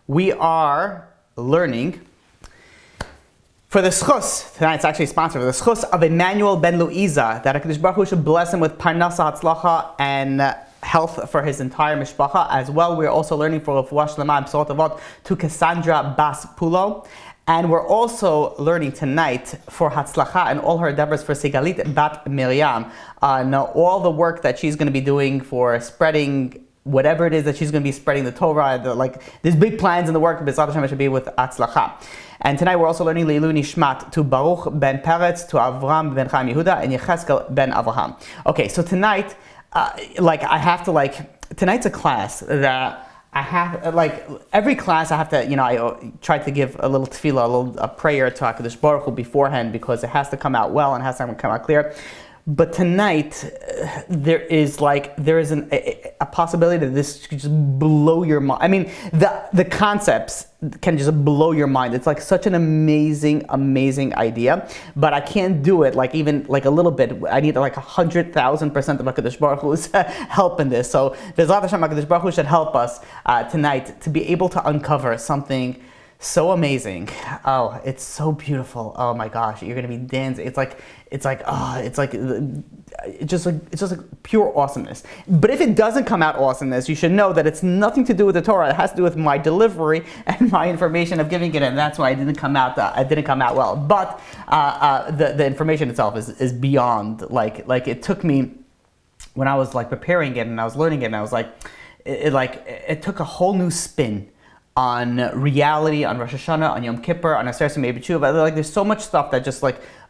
We are learning for the schus. Tonight's actually sponsored for the schus of Emmanuel ben Luiza, that HaKadosh Baruch Hu should bless him with parnasa hatzlacha and health for his entire mishpacha. As well, we're also learning for Refuah Shlema and B'sorot Tovot to Cassandra Bas Pulo. And we're also learning tonight for Hatzlacha and all her endeavors for Sigalit Bat Miriam, on all the work that she's going to be doing for spreading whatever it is that she's going to be spreading the Torah. There's big plans in the work, B'ezrat Hashem, it should be with Hatzlacha. And tonight we're also learning Leilu Nishmat to Baruch ben Peretz, to Avram ben Chaim Yehuda, and Yecheskel ben Avraham. Okay, so tonight, tonight's a class that I have, every class I have to, I try to give a little tefillah, a prayer to HaKadosh Baruch Hu beforehand, because it has to come out well and has to come out clear. But tonight, there is a possibility that this could just blow your mind. I mean, the concepts can just blow your mind. It's like such an amazing idea, but I can't do it even a little bit. I need 100,000% of HaKadosh Baruch Hu's help in this. So B'ezrat Hashem, HaKadosh Baruch Hu should help us tonight to be able to uncover something so amazing. Oh, it's so beautiful. Oh my gosh, you're gonna be dancing. It's just pure awesomeness. But if it doesn't come out awesomeness, you should know that it's nothing to do with the Torah. It has to do with my delivery and my information of giving it, and that's why it didn't come out. Well. But the information itself is beyond. It took me, when I was preparing it and I was learning it, and I was it took a whole new spin on reality, on Rosh Hashana, on Yom Kippur, on Aseret Yemei B'Tshuva. There's so much stuff that just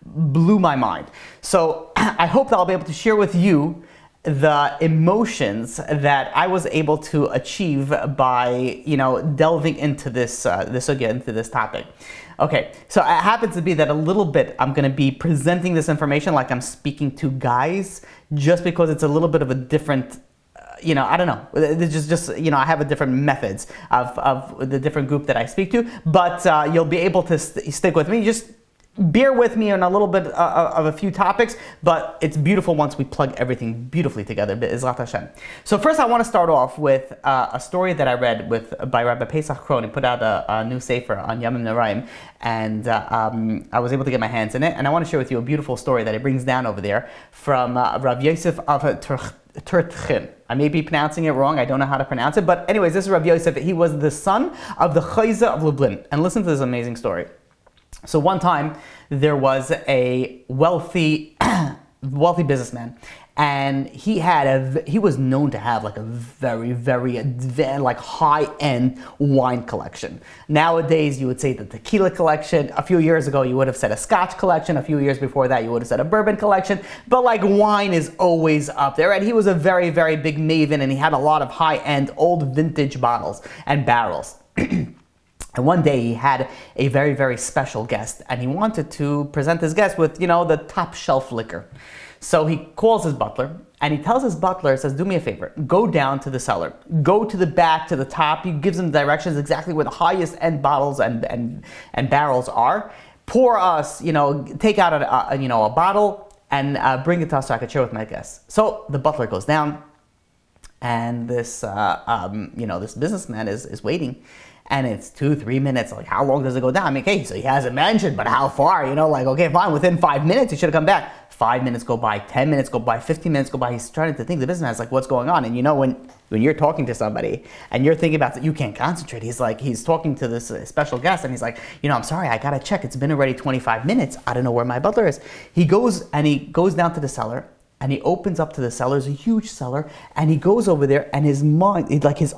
blew my mind. So I hope that I'll be able to share with you the emotions that I was able to achieve by delving into this into this topic. Okay, so it happens to be that a little bit I'm going to be presenting this information like I'm speaking to guys, just because it's a little bit of a different. I don't know. It's just I have a different methods of the different group that I speak to, but you'll be able to stick with me. Just bear with me on a little bit of a few topics, but it's beautiful once we plug everything beautifully together, B'ezrat Hashem. So first I want to start off with a story that I read by Rabbi Pesach Krohn. He put out a new sefer on Yamim Noraim, and I was able to get my hands in it, and I want to share with you a beautiful story that he brings down over there from Rav Yosef of Turtchin. I may be pronouncing it wrong. I don't know how to pronounce it. But anyways, this is Rav Yosef. He was the son of the Chayza of Lublin. And listen to this amazing story. So one time, there was a wealthy businessman. And he was known to have a very, very advanced, high-end wine collection. Nowadays, you would say the tequila collection. A few years ago, you would have said a Scotch collection. A few years before that, you would have said a bourbon collection. But wine is always up there. And he was a very, very big maven, and he had a lot of high-end, old vintage bottles and barrels. And one day he had a very, very special guest, and he wanted to present his guest with, the top shelf liquor. So he calls his butler, and he tells his butler, says, do me a favor, go down to the cellar, go to the back, to the top. He gives him directions exactly where the highest end bottles and barrels are. Pour us, take out a bottle and bring it to us so I can share with my guests. So the butler goes down, and this businessman is waiting. And it's 2-3 minutes. How long does it go down? Okay, so he hasn't mentioned, but how far? Okay, fine, within 5 minutes, he should have come back. 5 minutes go by, 10 minutes go by, 15 minutes go by. He's starting to think, the businessman's what's going on? And when you're talking to somebody and you're thinking about that, you can't concentrate. He's talking to this special guest, and he's I'm sorry, I gotta check. It's been already 25 minutes. I don't know where my butler is. He goes down to the cellar, and he opens up to the cellar. It's a huge cellar, and he goes over there, and his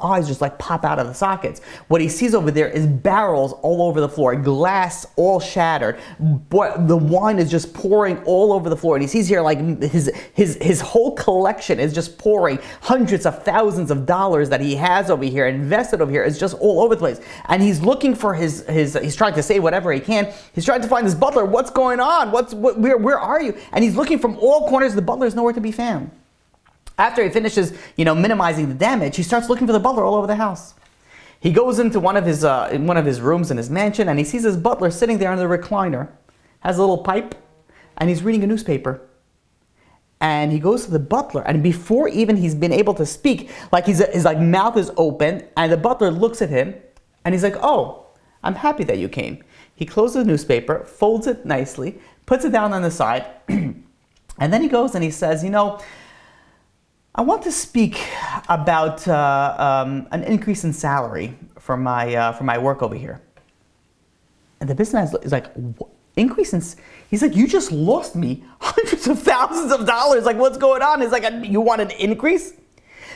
eyes just pop out of the sockets. What he sees over there is barrels all over the floor, glass all shattered. The wine is just pouring all over the floor, and he sees here his whole collection is just pouring. Hundreds of thousands of dollars that he has over here, invested over here, is just all over the place. And he's looking for he's trying to say whatever he can. He's trying to find his butler. What's going on? Where are you? And he's looking from all corners. The butler is nowhere to be found. After he finishes, minimizing the damage, he starts looking for the butler all over the house. He goes into one of his rooms in his mansion, and he sees his butler sitting there in the recliner, has a little pipe, and he's reading a newspaper. And he goes to the butler, and before even he's been able to speak, his mouth is open, and the butler looks at him, And he's like, oh, I'm happy that you came. He closes the newspaper, folds it nicely, puts it down on the side, and then he goes and he says, I want to speak about an increase in salary for my work over here. And the businessman is like, increase in... He's like, you just lost me hundreds of thousands of dollars. Like, what's going on? He's like, you want an increase?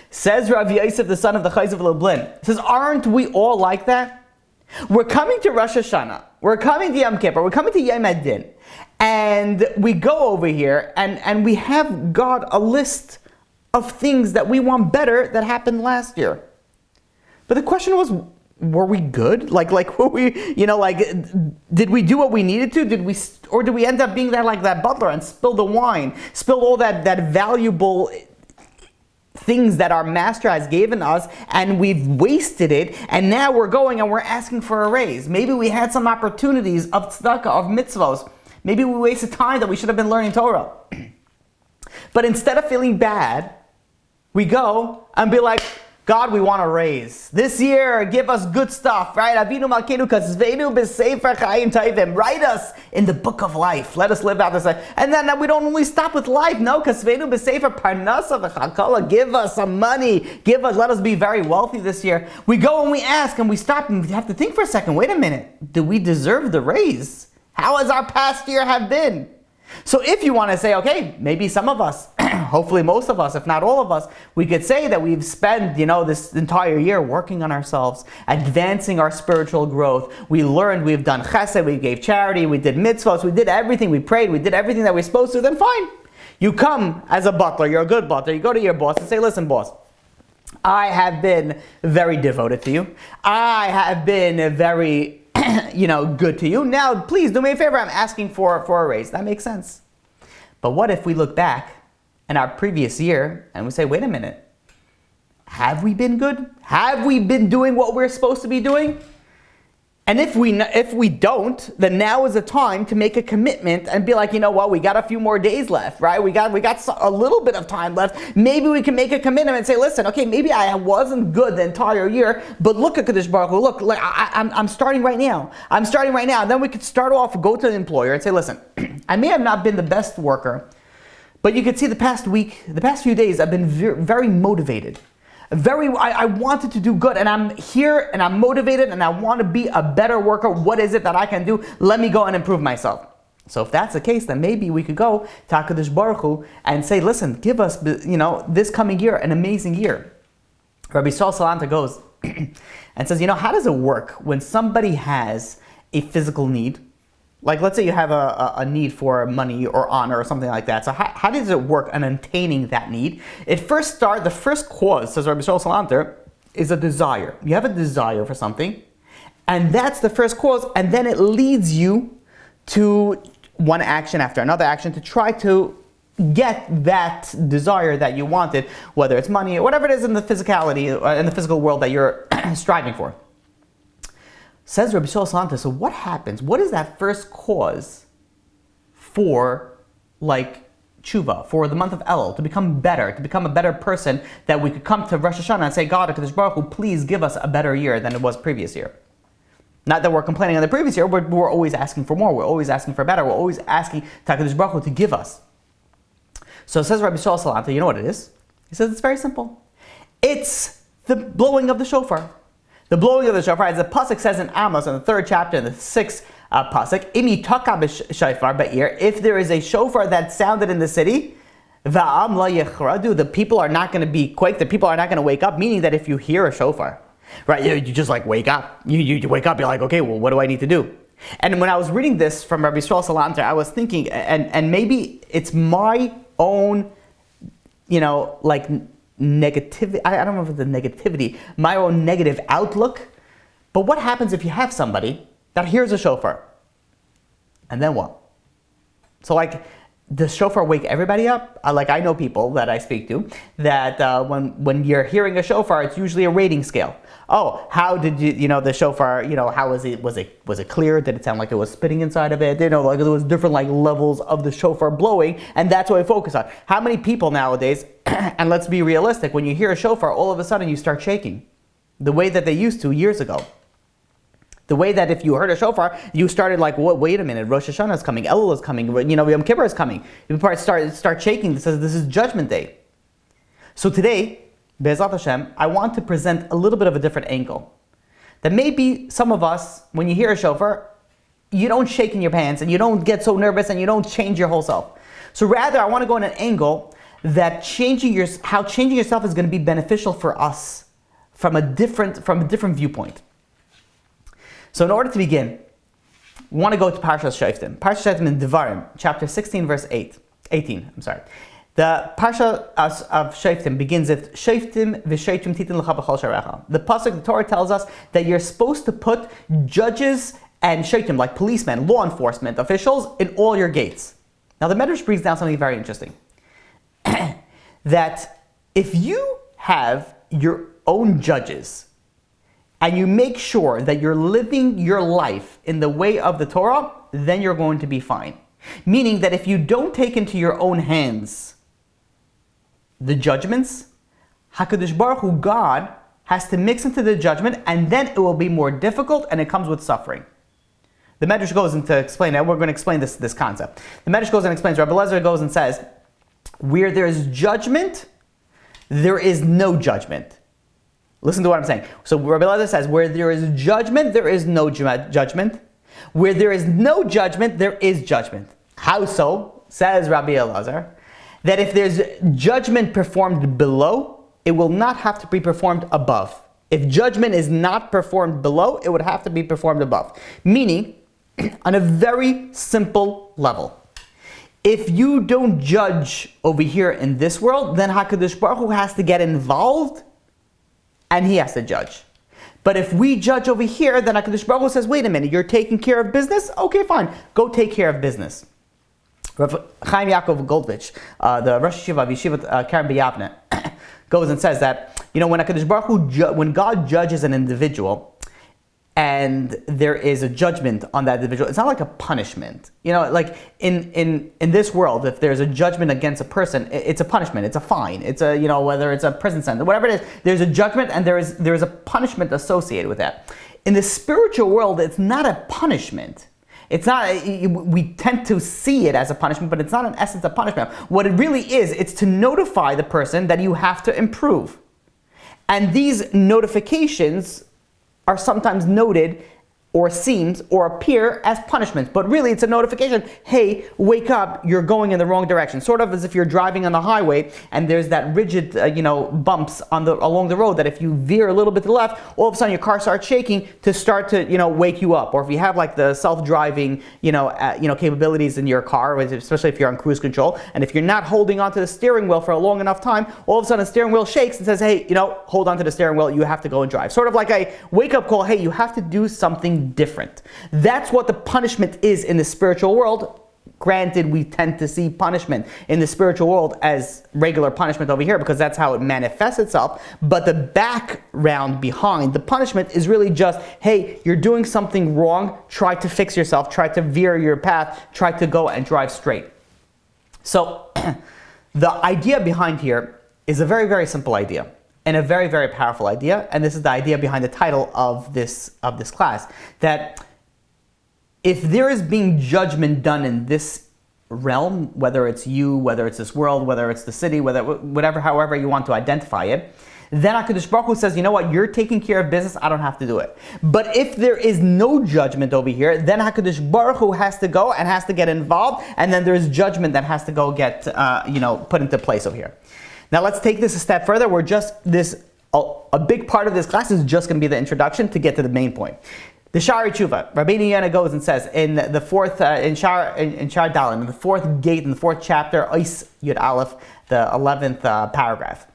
Says Rav Yosef, the son of the Chayz of Lublin. Says, aren't we all like that? We're coming to Rosh Hashana. We're coming to Yom Kippur. We're coming to Yom Adin. And we go over here and we have got a list of things that we want better that happened last year. But the question was, were we good? Like were we, did we do what we needed to? Did we end up being like that butler and spill the wine, spill all that valuable things that our master has given us, and we've wasted it, and now we're going and we're asking for a raise. Maybe we had some opportunities of tzedakah, of mitzvos. Maybe we wasted time that we should have been learning Torah. But instead of feeling bad, we go and be like, God, we want a raise. This year, give us good stuff, right? Avinu Malkeinu kasveinu b'sefer chayim tovim. Write us in the book of life. Let us live out this life. And then we don't only stop with life. No, kasveinu b'sefer parnasa v'chakala. Give us some money. Let us be very wealthy this year. We go and we ask and we stop and we have to think for a second. Wait a minute. Do we deserve the raise? How has our past year have been? So if you want to say, okay, maybe some of us, hopefully most of us, if not all of us, we could say that we've spent, this entire year working on ourselves, advancing our spiritual growth. We learned, we've done chesed, we gave charity, we did mitzvahs, we did everything, we prayed, we did everything that we're supposed to, then fine. You come as a butler, you're a good butler, you go to your boss and say, listen, boss, I have been very devoted to you. I have been very good to you. Now, please do me a favor. I'm asking for a raise. That makes sense. But what if we look back in our previous year and we say, wait a minute, have we been good? Have we been doing what we're supposed to be doing? And if we don't, then now is the time to make a commitment and be like, we got a few more days left, right? We got a little bit of time left. Maybe we can make a commitment and say, listen, okay, maybe I wasn't good the entire year, but look at Kadosh Baruch Hu. Look, I'm starting right now. I'm starting right now. And then we could start off, go to the employer and say, listen, I may have not been the best worker, but you could see the past week, the past few days, I've been very motivated. I wanted to do good, and I'm here and I'm motivated and I want to be a better worker. What is it that I can do? Let me go and improve myself. So if that's the case, then maybe we could go to HaKadosh Baruch Hu and say, listen, give us, this coming year an amazing year. Rabbi Yisrael Salanta goes and says, how does it work when somebody has a physical need? Like, let's say you have a need for money or honor or something like that. So how does it work on attaining that need? The first cause, says Rabbi Yisrael Salanter, is a desire. You have a desire for something, and that's the first cause, and then it leads you to one action after another action to try to get that desire that you wanted, whether it's money or whatever it is in the physicality, in the physical world that you're striving for. Says Rabbi Yisrael Salanta, so what happens? What is that first cause for, tshuva, for the month of Elul, to become better, to become a better person, that we could come to Rosh Hashana and say, God, HaKadosh Baruch Hu, please give us a better year than it was previous year. Not that we're complaining on the previous year, but we're always asking for more. We're always asking for better. We're always asking HaKadosh Baruch Hu to give us. So says Rabbi Yisrael Salanta, you know what it is? He says it's very simple. It's the blowing of the shofar. The blowing of the shofar, as the pasuk says in Amos, in the 3rd chapter, in the 6th pasuk, imi taka b'shofar ba'ir, if there is a shofar that sounded in the city, va'am la yechradu, the people are not going to be quaked, the people are not going to wake up, meaning that if you hear a shofar, right, you just wake up. You wake up, you're like, okay, well, what do I need to do? And when I was reading this from Rabbi Yisrael Salanter, I was thinking, and maybe it's my own, negativity, I don't know if it's the negativity, my own negative outlook, but what happens if you have somebody that hears a shofar? And then what? So does shofar wake everybody up? I know people that I speak to that when you're hearing a shofar, it's usually a rating scale. Oh, how did the shofar, how was it? Was it clear? Did it sound like it was spitting inside of it? There was different levels of the shofar blowing, and that's what I focus on. How many people nowadays, and let's be realistic, when you hear a shofar, all of a sudden you start shaking the way that they used to years ago. The way that if you heard a shofar, you started like, wait a minute, Rosh Hashana is coming, Elul is coming, Yom Kippur is coming. You start shaking. It says this is Judgment Day. So today, Be'ezrat Hashem, I want to present a little bit of a different angle. That maybe some of us, when you hear a shofar, you don't shake in your pants and you don't get so nervous and you don't change your whole self. So rather, I want to go in an angle that how changing yourself is going to be beneficial for us from a different viewpoint. So in order to begin, we want to go to Parshas Shoftim. Parshas Shoftim in Devarim, chapter 16, verse 18. The Parsha of Shoftim begins with Shoftim v'Shoftim titin l'cha b'chol sharecha. The pasuk, the Torah tells us that you're supposed to put judges and Shoftim, like policemen, law enforcement officials, in all your gates. Now the Medrash brings down something very interesting. That if you have your own judges and you make sure that you're living your life in the way of the Torah, then you're going to be fine. Meaning that if you don't take into your own hands the judgments, HaKadosh Baruch Hu, God, has to mix into the judgment, and then it will be more difficult and it comes with suffering. The Medrash goes into explain that. We're going to explain this concept. The Medrash goes and explains, Rabbi Elazar goes and says, where there is judgment, there is no judgment. Listen to what I'm saying. So Rabbi Elazar says, where there is judgment, there is no judgment. Where there is no judgment, there is judgment. How so? Says Rabbi Elazar, that if there's judgment performed below, it will not have to be performed above. If judgment is not performed below, it would have to be performed above. Meaning, on a very simple level, if you don't judge over here in this world, then HaKadosh Baruch Hu has to get involved and he has to judge. But if we judge over here, then HaKadosh Baruch Hu says, wait a minute, you're taking care of business? Okay, fine. Go take care of business. Rav Chaim Yaakov Goldvich, the Rosh Yeshiva of Yeshivat Karen B'Yavne, goes and says that, when HaKadosh Baruch Hu, when God judges an individual, and there is a judgment on that individual, it's not like a punishment. Like in this world, if there's a judgment against a person, it's a punishment, it's a fine, it's a, whether it's a prison sentence, whatever it is, there's a judgment and there is a punishment associated with that. In the spiritual world, it's not a punishment. It's not, we tend to see it as a punishment, but it's not in essence a punishment. What it really is, it's to notify the person that you have to improve. And these notifications are sometimes noted or seems or appear as punishments, but really it's a notification. Hey, wake up, you're going in the wrong direction. Sort of as if you're driving on the highway and there's that rigid, bumps along the road that if you veer a little bit to the left, all of a sudden your car starts shaking to start to, wake you up. Or if you have like the self-driving, capabilities in your car, especially if you're on cruise control, and if you're not holding onto the steering wheel for a long enough time, all of a sudden the steering wheel shakes and says, hey, hold onto the steering wheel, you have to go and drive. Sort of like a wake-up call, hey, you have to do something different. That's what the punishment is in the spiritual world. Granted, we tend to see punishment in the spiritual world as regular punishment over here because that's how it manifests itself. But the background behind the punishment is really just, hey, you're doing something wrong, try to fix yourself, try to veer your path, try to go and drive straight. So the idea behind here is a very, very simple idea. And a very, very powerful idea, and this is the idea behind the title of this class, that if there is being judgment done in this realm, whether it's you, whether it's this world, whether it's the city, whatever, however you want to identify it, then HaKadosh Baruch Hu says, you know what, you're taking care of business, I don't have to do it. But if there is no judgment over here, then HaKadosh Baruch Hu has to go and has to get involved, and then there's judgment that has to go get put into place over here. Now let's take this a step further. A big part of this class is just going to be the introduction to get to the main point. The Sha'ar Tshuva, Rabbeinu Yonah goes and says in the fourth in Sha'ar Dalet, in the fourth gate, in the fourth chapter, Ois Yud Aleph, the 11th paragraph,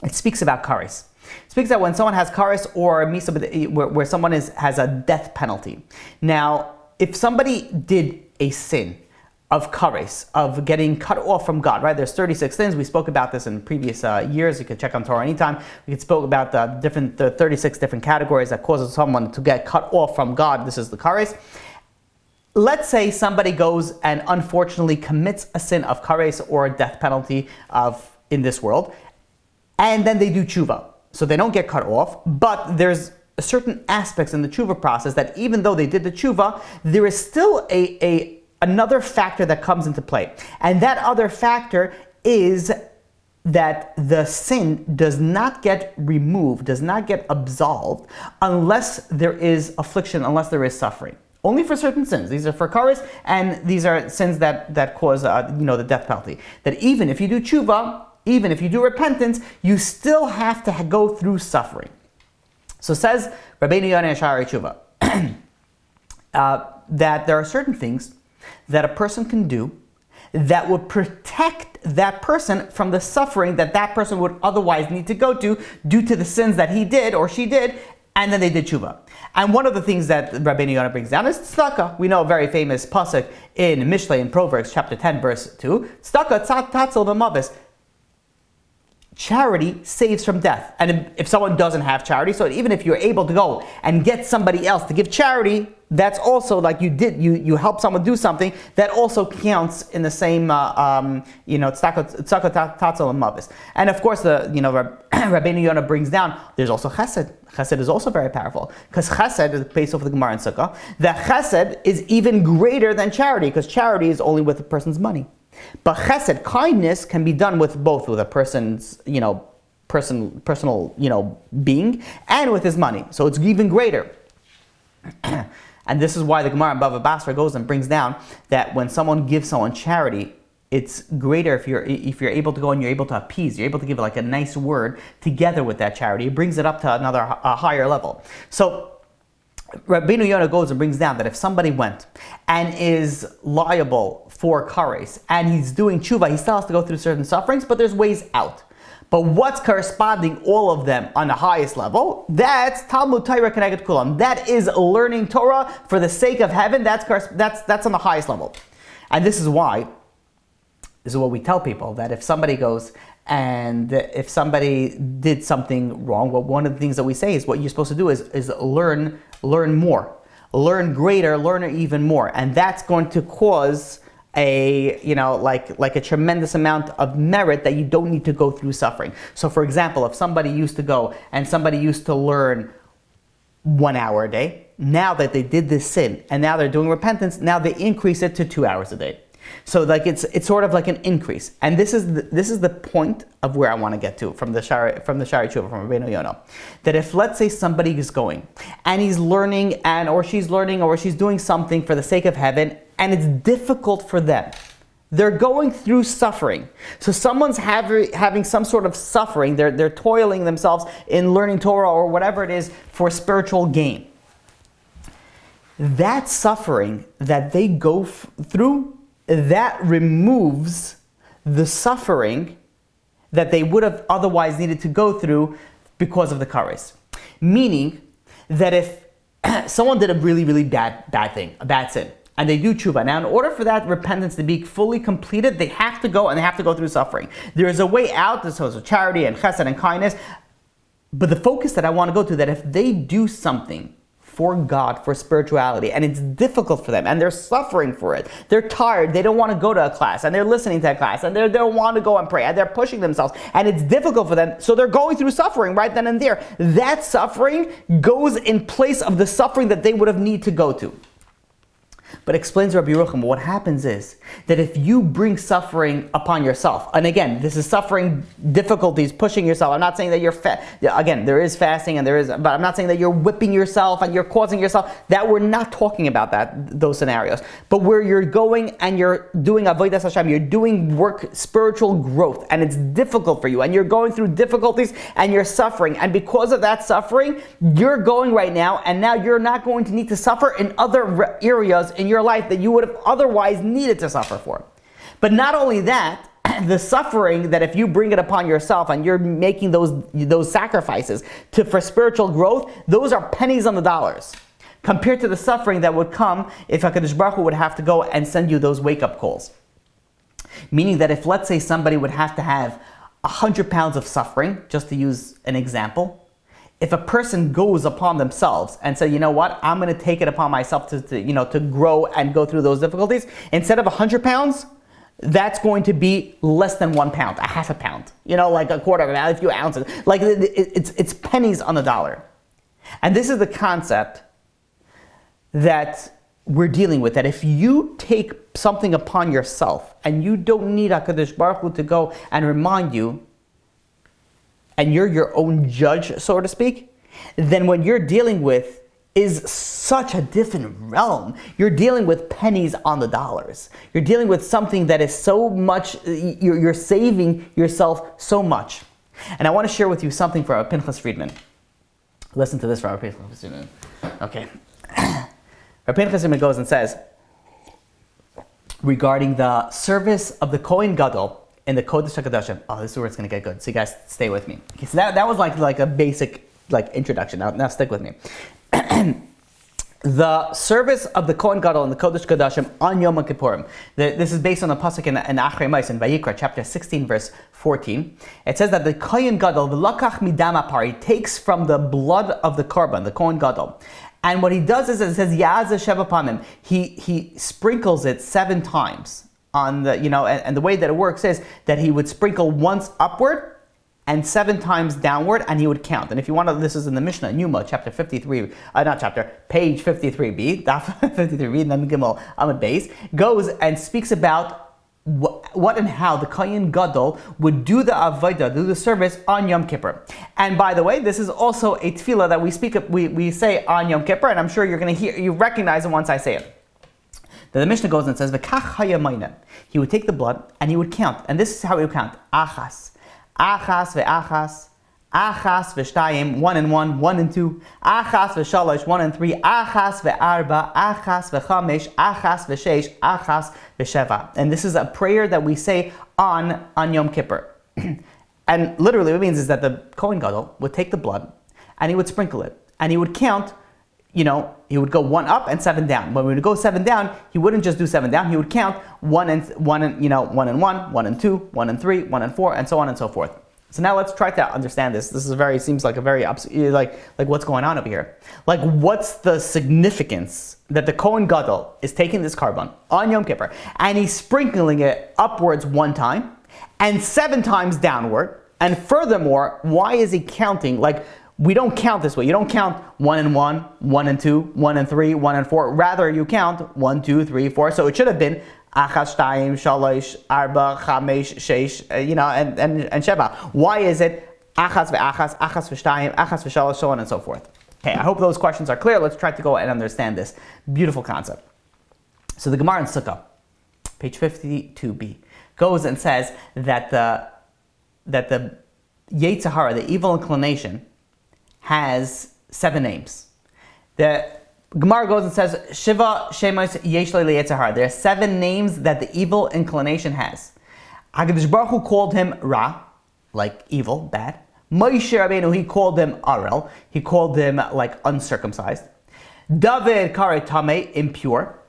it speaks about kares. It speaks about when someone has kares or misa, where someone has a death penalty. Now, if somebody did a sin of kares, of getting cut off from God, right? There's 36 sins. We spoke about this in previous years. You can check on Torah anytime. We could spoke about the 36 different categories that causes someone to get cut off from God. This is the kares. Let's say somebody goes and unfortunately commits a sin of kares or a death penalty in this world, and then they do tshuva. So they don't get cut off, but there's certain aspects in the tshuva process that even though they did the tshuva, there is still another factor that comes into play. And that other factor is that the sin does not get removed, does not get absolved, unless there is affliction, unless there is suffering. Only for certain sins. These are for kares, and these are sins that cause the death penalty. That even if you do tshuva, even if you do repentance, you still have to go through suffering. So says Rabbeinu Yonah Sha'arei Tshuva that there are certain things that a person can do that would protect that person from the suffering that that person would otherwise need to go to due to the sins that he did or she did, and then they did tshuva. And one of the things that Rabbeinu Yonah brings down is tzedakah. We know a very famous pasuk in Mishlei in Proverbs chapter 10 verse 2. Tzedakah tatzel v'mavis. Charity saves from death. And if someone doesn't have charity, so even if you're able to go and get somebody else to give charity, that's also like you help someone do something, that also counts in the same, tzedakah tatzel and mavis. And of course, Rabbeinu Yonah brings down, there's also chesed. Chesed is also very powerful, because chesed is based off the Gemara in Sukkah, that chesed is even greater than charity, because charity is only with a person's money. But chesed, kindness, can be done with both, with a person's, personal, being, and with his money. So it's even greater. And this is why the Gemara in Bava Basra goes and brings down that when someone gives someone charity, it's greater if you're able to go and you're able to appease, you're able to give like a nice word together with that charity. It brings it up to another higher level. So Rabbeinu Yonah goes and brings down that if somebody went and is liable for kares and he's doing tshuva, he still has to go through certain sufferings, but there's ways out. But what's corresponding all of them on the highest level? That's Talmud Torah Keneged Kulam. That is learning Torah for the sake of heaven. That's on the highest level. And this is what we tell people, that if somebody goes and if somebody did something wrong, well, one of the things that we say is what you're supposed to do is learn more, learn greater, learn even more, and that's going to cause a tremendous amount of merit that you don't need to go through suffering. So for example, if somebody used to go and somebody used to learn 1 hour a day, now that they did this sin and now they're doing repentance, now they increase it to 2 hours a day. So it's sort of like an increase, and this is the point of where I want to get to from the Sha'arei Tshuva from Rabbeinu Yonah. That if, let's say, somebody is going and he's learning or she's doing something for the sake of heaven, and it's difficult for them, they're going through suffering. So someone's having some sort of suffering. They're toiling themselves in learning Torah or whatever it is for spiritual gain. That suffering that they go through, that removes the suffering that they would have otherwise needed to go through because of the kares. Meaning that if someone did a really, really bad thing, a bad sin, and they do tshuva, now in order for that repentance to be fully completed, they have to go through suffering. There is a way out, so charity and chesed and kindness, but the focus that I want to go to, that if they do something for God, for spirituality, and it's difficult for them, and they're suffering for it. They're tired, they don't want to go to a class, and they're listening to a class, and they don't want to go and pray, and they're pushing themselves, and it's difficult for them, so they're going through suffering right then and there. That suffering goes in place of the suffering that they would have need to go to. But explains Rabbi Yerucham, what happens is that if you bring suffering upon yourself, and again, this is suffering, difficulties, pushing yourself. I'm not saying that you're again, there is fasting and but I'm not saying that you're whipping yourself and you're causing yourself. That we're not talking about those scenarios. But where you're going and you're doing avodas Hashem, you're doing work, spiritual growth, and it's difficult for you, and you're going through difficulties and you're suffering, and because of that suffering, you're going right now, and now you're not going to need to suffer in other areas in your life that you would have otherwise needed to suffer for. But not only that, the suffering that if you bring it upon yourself and you're making those sacrifices for spiritual growth, those are pennies on the dollars compared to the suffering that would come if HaKadosh Baruch Hu would have to go and send you those wake-up calls. Meaning that if, let's say, somebody would have to have 100 pounds of suffering, just to use an example, if a person goes upon themselves and say, you know what, I'm going to take it upon myself to grow and go through those difficulties, instead of 100 pounds, that's going to be less than 1 pound, a half a pound, like a quarter of a pound, a few ounces. Like it's pennies on the dollar. And this is the concept that we're dealing with, that if you take something upon yourself and you don't need HaKadosh Baruch Hu to go and remind you, and you're your own judge, so to speak, then what you're dealing with is such a different realm. You're dealing with pennies on the dollars. You're dealing with something that is so much, you're saving yourself so much. And I want to share with you something from Pinchas Friedman. Listen to this from Pinchas Friedman. Okay. Pinchas Friedman goes and says, regarding the service of the Kohen Gadol in the Kodesh HaKadoshim. Oh, this is where it's going to get good. So you guys stay with me. Okay, so that was like a basic introduction. Now stick with me. The service of the Kohen Gadol in the Kodesh HaKadoshim on Yom Kippurim. This is based on the pasuk in Achrei Mos in Vayikra, chapter 16, verse 14. It says that the Kohen Gadol, the Lakach Midam Apar, takes from the blood of the Korban, the Kohen Gadol. And what he does is, it says, Ya'az Sheva Pamim. He sprinkles it 7 times on the, and the way that it works is that he would sprinkle once upward and 7 times downward, and he would count. And if you want to, this is in the Mishnah, Yuma, chapter 53, page 53b, daf 53b, and then Gimel Amud Beis, goes and speaks about what and how the Kohen Gadol would do the avodah, do the service on Yom Kippur. And by the way, this is also a tefillah that we say on Yom Kippur, and I'm sure you're going to hear, you recognize it once I say it. Then the Mishnah goes and says, "V'kach hayamayna." He would take the blood and he would count, and this is how he would count: achas, achas ve'achas, achas ve'shtayim, 1 and 1, 1 and 2, achas ve'shalosh, 1 and 3, achas ve'arba, achas ve'chamesh, achas ve'sheish, achas ve'sheva. And this is a prayer that we say on Yom Kippur. And literally what it means is that the Kohen Gadol would take the blood and he would sprinkle it and he would count. He would go 1 up and 7 down. When we would go 7 down, he wouldn't just do 7 down. He would count 1 and 1 and 1 and 2, 1 and 3, 1 and 4, and so on and so forth. So now let's try to understand this. This is seems like a very like what's going on over here. Like, what's the significance that the Kohen Gadol is taking this korban on Yom Kippur and he's sprinkling it upwards 1 time and 7 times downward? And furthermore, why is he counting? Like, we don't count this way. You don't count 1 and 1, 1 and 2, 1 and 3, 1 and 4. Rather, you count 1, 2, 3, 4. So it should have been achas, shtayim, shalosh, arba, chamesh, sheish, and sheva. Why is it achas ve'achas, achas ve'shtayim, achas ve'shalosh, so on and so forth? Okay, I hope those questions are clear. Let's try to go and understand this beautiful concept. So the Gemara in Sukkah, page 52b, goes and says that the Yetzer Hara, the evil inclination, has 7 names. The Gemara goes and says, Shiva Shemos Yesh Lo Yetzer Hara. There are 7 names that the evil inclination has. HaKadosh Baruch Hu called him Ra, like evil, bad. Moshe Rabbeinu, he called him Arel. He called him like uncircumcised. David Kara Tameh, impure.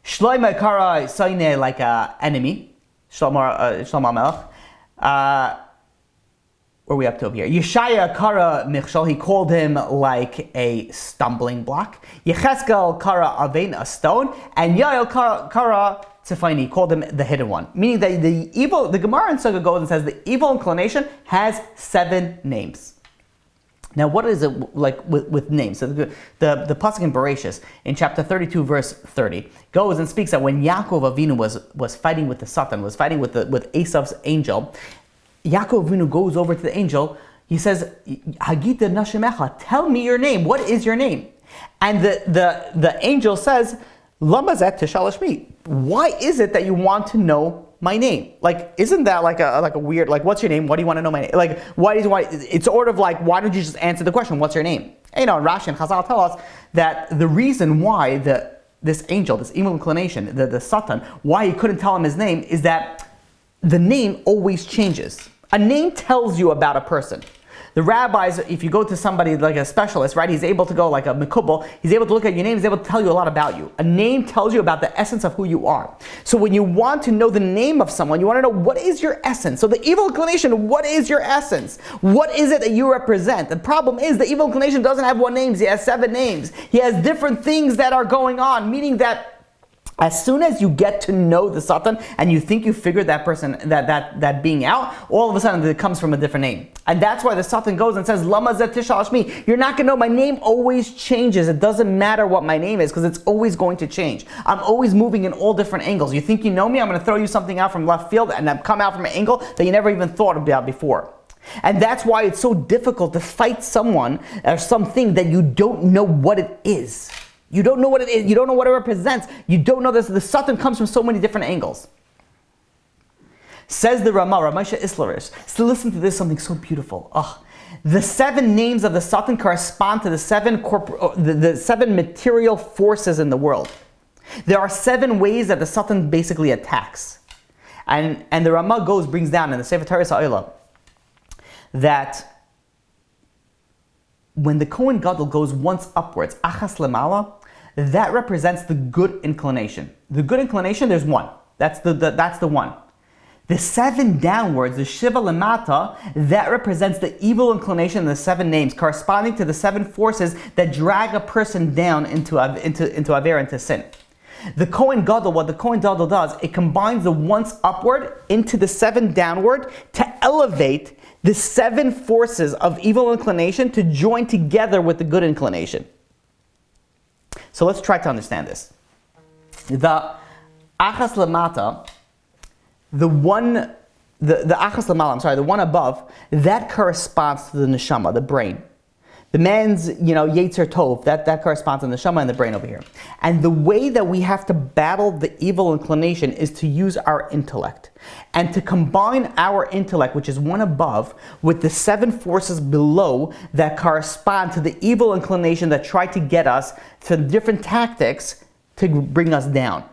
Shlomo Kara Saine, like enemy. Shlomo Melech. Where are we up to over here? Yeshaya Kara Michshol, he called him like a stumbling block. Yecheskel Kara Avein, a stone. And Yael Kara Tzefaini, he called him the hidden one. Meaning that the Gemara in Sukkah goes and says the evil inclination has 7 names. Now, what is it like with names? So the pasuk in Bereshis, in chapter 32, verse 30, goes and speaks that when Yaakov Avinu was fighting with the Satan, was fighting with Esav's angel, Yaakov Avinu goes over to the angel. He says, Hagita Nashemecha, tell me your name. What is your name? And the angel says, Lamazet Tishalashmi. Why is it that you want to know my name? Like, isn't that like a weird, like, what's your name? What do you want to know my name? Like, why? It's sort of like, why don't you just answer the question, what's your name? Rashi and Chazal tell us that the reason why this angel, this evil inclination, the Satan, why he couldn't tell him his name is that the name always changes. A name tells you about a person. The rabbis, if you go to somebody like a specialist, right, he's able to go like a mikubal, he's able to look at your name, he's able to tell you a lot about you. A name tells you about the essence of who you are. So when you want to know the name of someone, you want to know what is your essence. So the evil inclination, what is your essence? What is it that you represent? The problem is the evil inclination doesn't have 1 name, he has 7 names. He has different things that are going on, meaning that As soon as you get to know the Satan and you think you figured that person, that being out, all of a sudden it comes from a different name. And that's why the Satan goes and says, Lama zeh tish'al shmi. You're not going to know. My name always changes. It doesn't matter what my name is because it's always going to change. I'm always moving in all different angles. You think you know me? I'm going to throw you something out from left field and come out from an angle that you never even thought about before. And that's why it's so difficult to fight someone or something that you don't know what it is. You don't know what it is. You don't know what it represents. You don't know this. The Satan comes from so many different angles. Says the Ramah, Ramesha Islarish. So listen to this, something so beautiful. The 7 names of the Satan correspond to the 7 the 7 material forces in the world. There are 7 ways that the Satan basically attacks. And the Ramah brings down in the Sefer Torah Ha'olam that when the Kohen Gadol goes once upwards, achas lemala, that represents the good inclination. The good inclination, there's one. That's the one. The 7 downwards, the shiva lemata, that represents the evil inclination in the 7 names, corresponding to the 7 forces that drag a person down into aver, into sin. The Kohen Gadol, what the Kohen Gadol does, it combines the once upward into the 7 downward to elevate the 7 forces of evil inclination to join together with the good inclination. So let's try to understand this. The achas lamata, the one above, that corresponds to the neshama, the brain. The man's, Yetzer Tov, that corresponds to the neshama and the brain over here. And the way that we have to battle the evil inclination is to use our intellect. And to combine our intellect, which is one above, with the 7 forces below that correspond to the evil inclination that try to get us to different tactics to bring us down.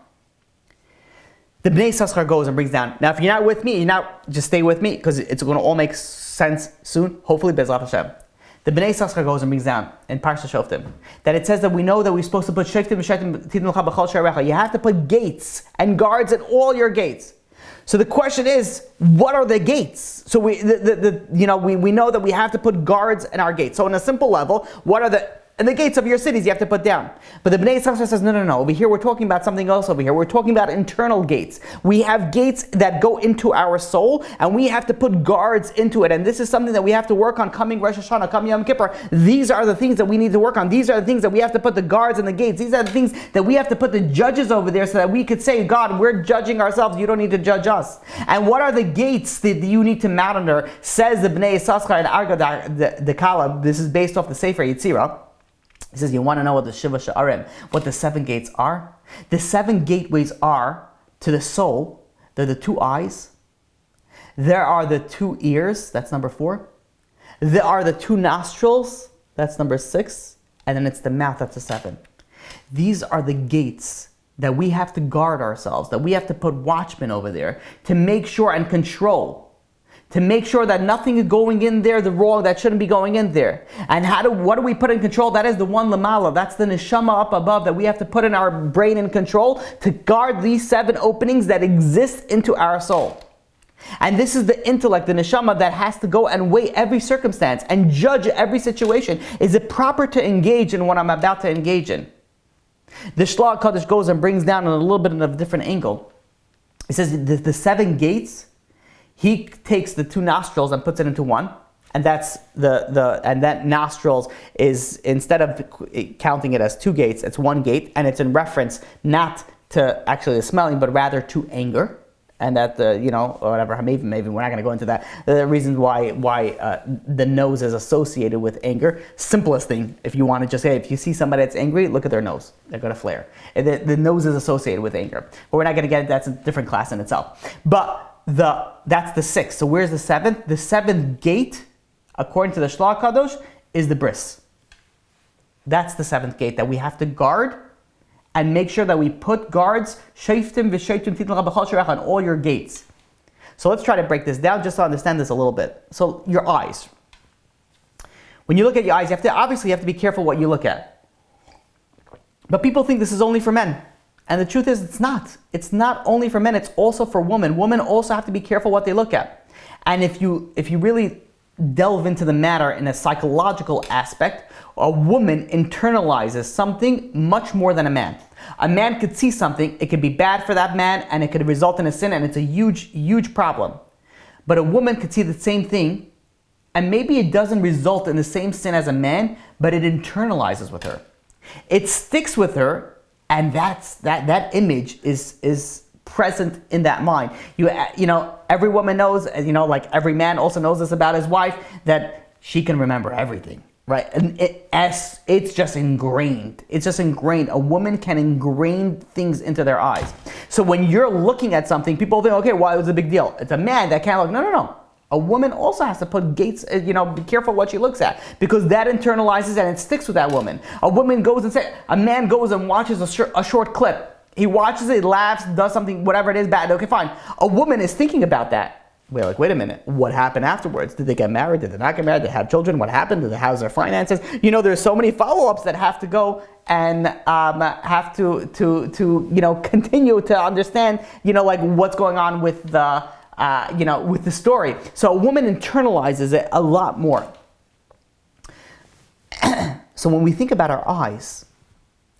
The Bnei Yissaschar goes and brings down. Now, if you're not with me, just stay with me, because it's going to all make sense soon, hopefully, Bezrat Hashem. The Bnei Yissaschar goes and brings down in Parsha Shoftim that it says that we know that we're supposed to put shoftim v'shoftim tidnu lecha b'chol sharecha. You have to put gates and guards at all your gates. So the question is, what are the gates? So we know that we have to put guards in our gates. So on a simple level, what are the gates of your cities you have to put down? But the Bnei Yissaschar says, no. Over here we're talking about something else over here. We're talking about internal gates. We have gates that go into our soul, and we have to put guards into it. And this is something that we have to work on coming Rosh Hashana, coming Yom Kippur. These are the things that we need to work on. These are the things that we have to put the guards in the gates. These are the things that we have to put the judges over there so that we could say, God, we're judging ourselves. You don't need to judge us. And what are the gates that you need to mount under? Says the Bnei Yissaschar and Arga the Kala. This is based off the Sefer Yetzirah. He says, you want to know what the Shiva Sha'arim, what the 7 gates are? The 7 gateways are to the soul. They're the 2 eyes. There are the 2 ears. That's number 4. There are the 2 nostrils. That's number 6. And then it's the mouth. That's the 7. These are the gates that we have to guard ourselves, that we have to put watchmen over there to make sure and control. To make sure that nothing is going in there, the wrong that shouldn't be going in there. And what do we put in control? That is the one lamala. That's the neshama up above that we have to put in our brain in control to guard these 7 openings that exist into our soul. And this is the intellect, the neshama, that has to go and weigh every circumstance and judge every situation. Is it proper to engage in what I'm about to engage in? The Shlach Kaddish goes and brings down on a little bit of a different angle. It says the 7 gates. He takes the 2 nostrils and puts it into one, and that's and that nostrils is, instead of counting it as 2 gates, it's 1 gate, and it's in reference not to actually the smelling, but rather to anger, and that or whatever. Maybe we're not going to go into that. The reasons why the nose is associated with anger. Simplest thing, if you want to just say, if you see somebody that's angry, look at their nose. They're going to flare. The nose is associated with anger, but we're not going to get into that. That's a different class in itself. But that's the 6th. So where's the 7th? The 7th gate, according to the Shlach Kadosh, is the bris. That's the 7th gate that we have to guard and make sure that we put guards on all your gates. So let's try to break this down just to understand this a little bit. So your eyes. When you look at your eyes, you have to be careful what you look at. But people think this is only for men. And the truth is, it's not. It's not only for men, it's also for women. Women also have to be careful what they look at. And if you really delve into the matter in a psychological aspect, a woman internalizes something much more than a man. A man could see something, it could be bad for that man, and it could result in a sin, and it's a huge, huge problem. But a woman could see the same thing, and maybe it doesn't result in the same sin as a man, but it internalizes with her. It sticks with her, and that image is present in that mind. You know, every woman knows, like every man also knows this about his wife, that she can remember everything. Right, and it's just ingrained. It's just ingrained. A woman can ingrain things into their eyes. So when you're looking at something, people think, okay, why was it a big deal? It's a man that can't look. No. A woman also has to put gates, be careful what she looks at, because that internalizes and it sticks with that woman. A man goes and watches a short clip. He watches it, laughs, does something, whatever it is, bad. Okay, fine. A woman is thinking about that. We're like, wait a minute, what happened afterwards? Did they get married? Did they not get married? Did they have children? What happened? Did they house their finances? There's so many follow-ups that have to go and have to continue to understand, like what's going on with the, with the story. So a woman internalizes it a lot more. So when we think about our eyes,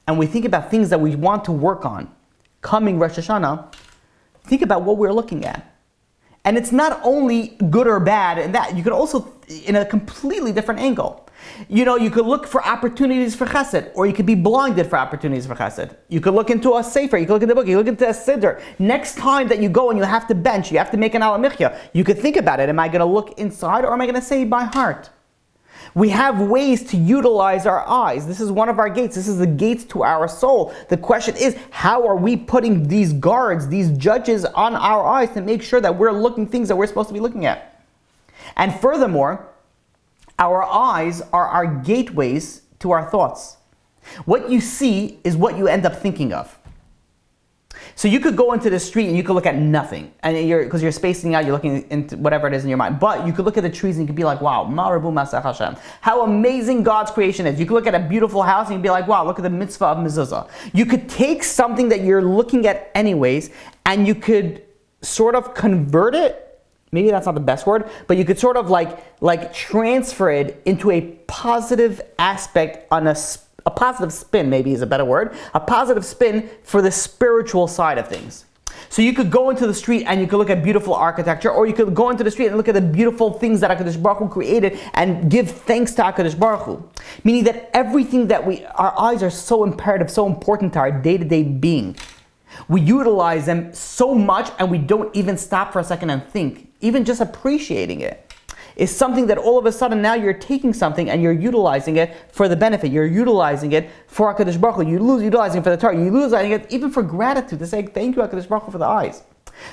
and we think about things that we want to work on, coming Rosh Hashanah, think about what we're looking at. And it's not only good or bad, and that you could also, in a completely different angle. You could look for opportunities for chesed, or you could be blinded for opportunities for chesed. You could look into a sefer, you could look in the book, you look into a siddur. Next time that you go and you have to bench, you have to make an alamichya, you could think about it. Am I going to look inside, or am I going to say by heart? We have ways to utilize our eyes. This is one of our gates. This is the gates to our soul. The question is, how are we putting these guards, these judges on our eyes to make sure that we're looking things that we're supposed to be looking at? And furthermore, our eyes are our gateways to our thoughts. What you see is what you end up thinking of. So you could go into the street and you could look at nothing, and because you're spacing out, you're looking into whatever it is in your mind. But you could look at the trees and you could be like, wow, ma'arabu masach Hashem. How amazing God's creation is. You could look at a beautiful house and you'd be like, wow, look at the mitzvah of mezuzah. You could take something that you're looking at anyways, and you could sort of convert it. Maybe that's not the best word, but you could sort of like transfer it into a positive aspect on a positive spin, maybe is a better word, a positive spin for the spiritual side of things. So you could go into the street and you could look at beautiful architecture, or you could go into the street and look at the beautiful things that HaKadosh Baruch Hu created and give thanks to HaKadosh Baruch Hu. Meaning that everything that our eyes are so imperative, so important to our day-to-day being. We utilize them so much and we don't even stop for a second and think. Even just appreciating it is something that all of a sudden now you're taking something and you're utilizing it for the benefit. You're utilizing it for HaKadosh Baruch Hu. You're utilizing it for the Torah. You're utilizing it even for gratitude, to say thank you HaKadosh Baruch Hu for the eyes.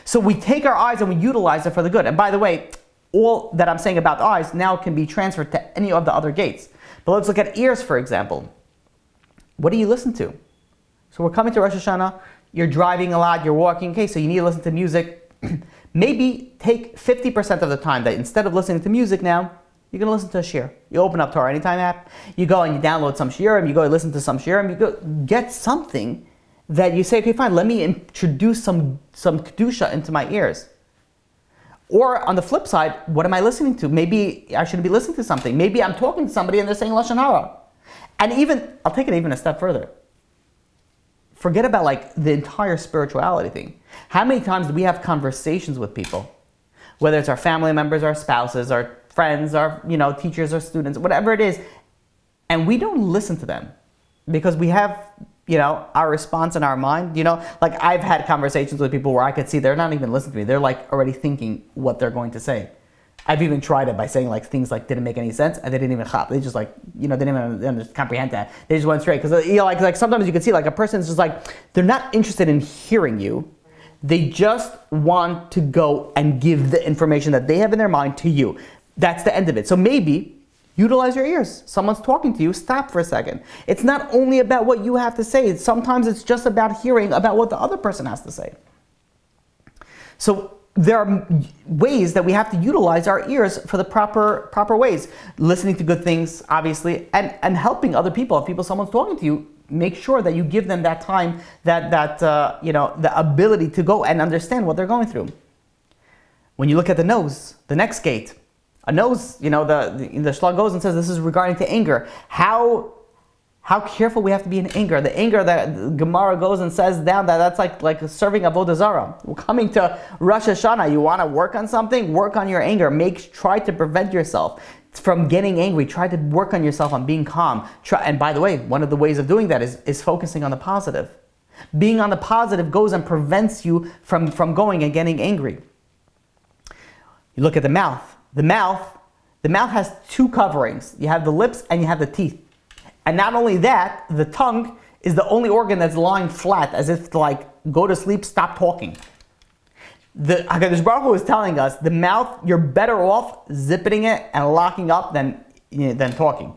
So we take our eyes and we utilize it for the good. And by the way, all that I'm saying about eyes now can be transferred to any of the other gates. But let's look at ears, for example. What do you listen to? So we're coming to Rosh Hashanah. You're driving a lot. You're walking. Okay, so you need to listen to music. Maybe take 50% of the time that instead of listening to music now, you're going to listen to a shir. You open up Torah Anytime app, you go and you download some shirim, you go and listen to some shirim, you go get something that you say, okay, fine, let me introduce some kedusha into my ears. Or on the flip side, what am I listening to? Maybe I shouldn't be listening to something. Maybe I'm talking to somebody and they're saying Lashon Hara. And even, I'll take it even a step further. Forget about like the entire spirituality thing. How many times do we have conversations with people? Whether it's our family members, our spouses, our friends, our teachers or students, whatever it is, and we don't listen to them because we have our response in our mind. Like I've had conversations with people where I could see they're not even listening to me. They're like already thinking what they're going to say. I've even tried it by saying like things like didn't make any sense and they didn't even chop. They just they didn't even comprehend that. They just went straight because like sometimes you can see like a person's just like they're not interested in hearing you. They just want to go and give the information that they have in their mind to you. That's the end of it. So maybe utilize your ears. Someone's talking to you, stop for a second. It's not only about what you have to say. Sometimes it's just about hearing about what the other person has to say. So there are ways that we have to utilize our ears for the proper ways. Listening to good things, obviously, and helping other people. If someone's talking to you, make sure that you give them that time, the ability to go and understand what they're going through. When you look at the nose, the next gate, a nose, the Shlomo goes and says this is regarding to anger. How How careful we have to be in anger. The anger that Gemara goes and says down that's like serving avodah zarah. We're coming to Rosh Hashana. You want to work on something? Work on your anger. Try to prevent yourself from getting angry. Try to work on yourself on being calm. And by the way, one of the ways of doing that is focusing on the positive. Being on the positive goes and prevents you from going and getting angry. You look at the mouth. The mouth has two coverings. You have the lips and you have the teeth. And not only that, the tongue is the only organ that's lying flat, as if to like, go to sleep, stop talking. The HaKadosh Baruch Hu is telling us, the mouth, you're better off zipping it and locking up than talking.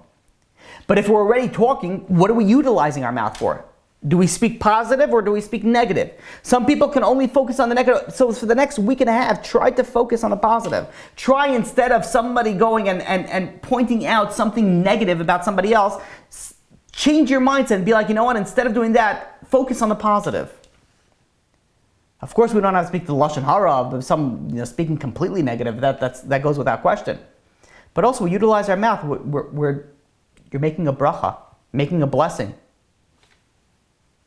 But if we're already talking, what are we utilizing our mouth for? Do we speak positive or do we speak negative? Some people can only focus on the negative. So for the next week and a half, try to focus on the positive. Try, instead of somebody going and pointing out something negative about somebody else, change your mindset and be like, you know what, instead of doing that, focus on the positive. Of course, we don't have to speak the Lashon Hara of some speaking completely negative. That goes without question. But also, we utilize our mouth. You're making a bracha, making a blessing.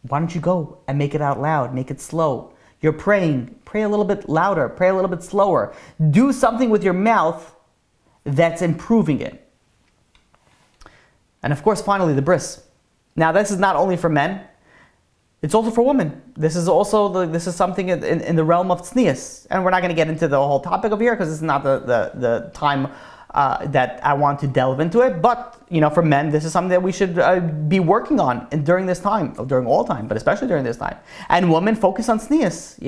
Why don't you go and make it out loud, make it slow? You're praying, pray a little bit louder, pray a little bit slower. Do something with your mouth that's improving it. And of course, finally, the bris. Now, this is not only for men, it's also for women. This is something in the realm of tznius. And we're not going to get into the whole topic over here because this is not the time that I want to delve into it. But, for men, this is something that we should be working on during this time, during all time, but especially during this time. And women, focus on tznius.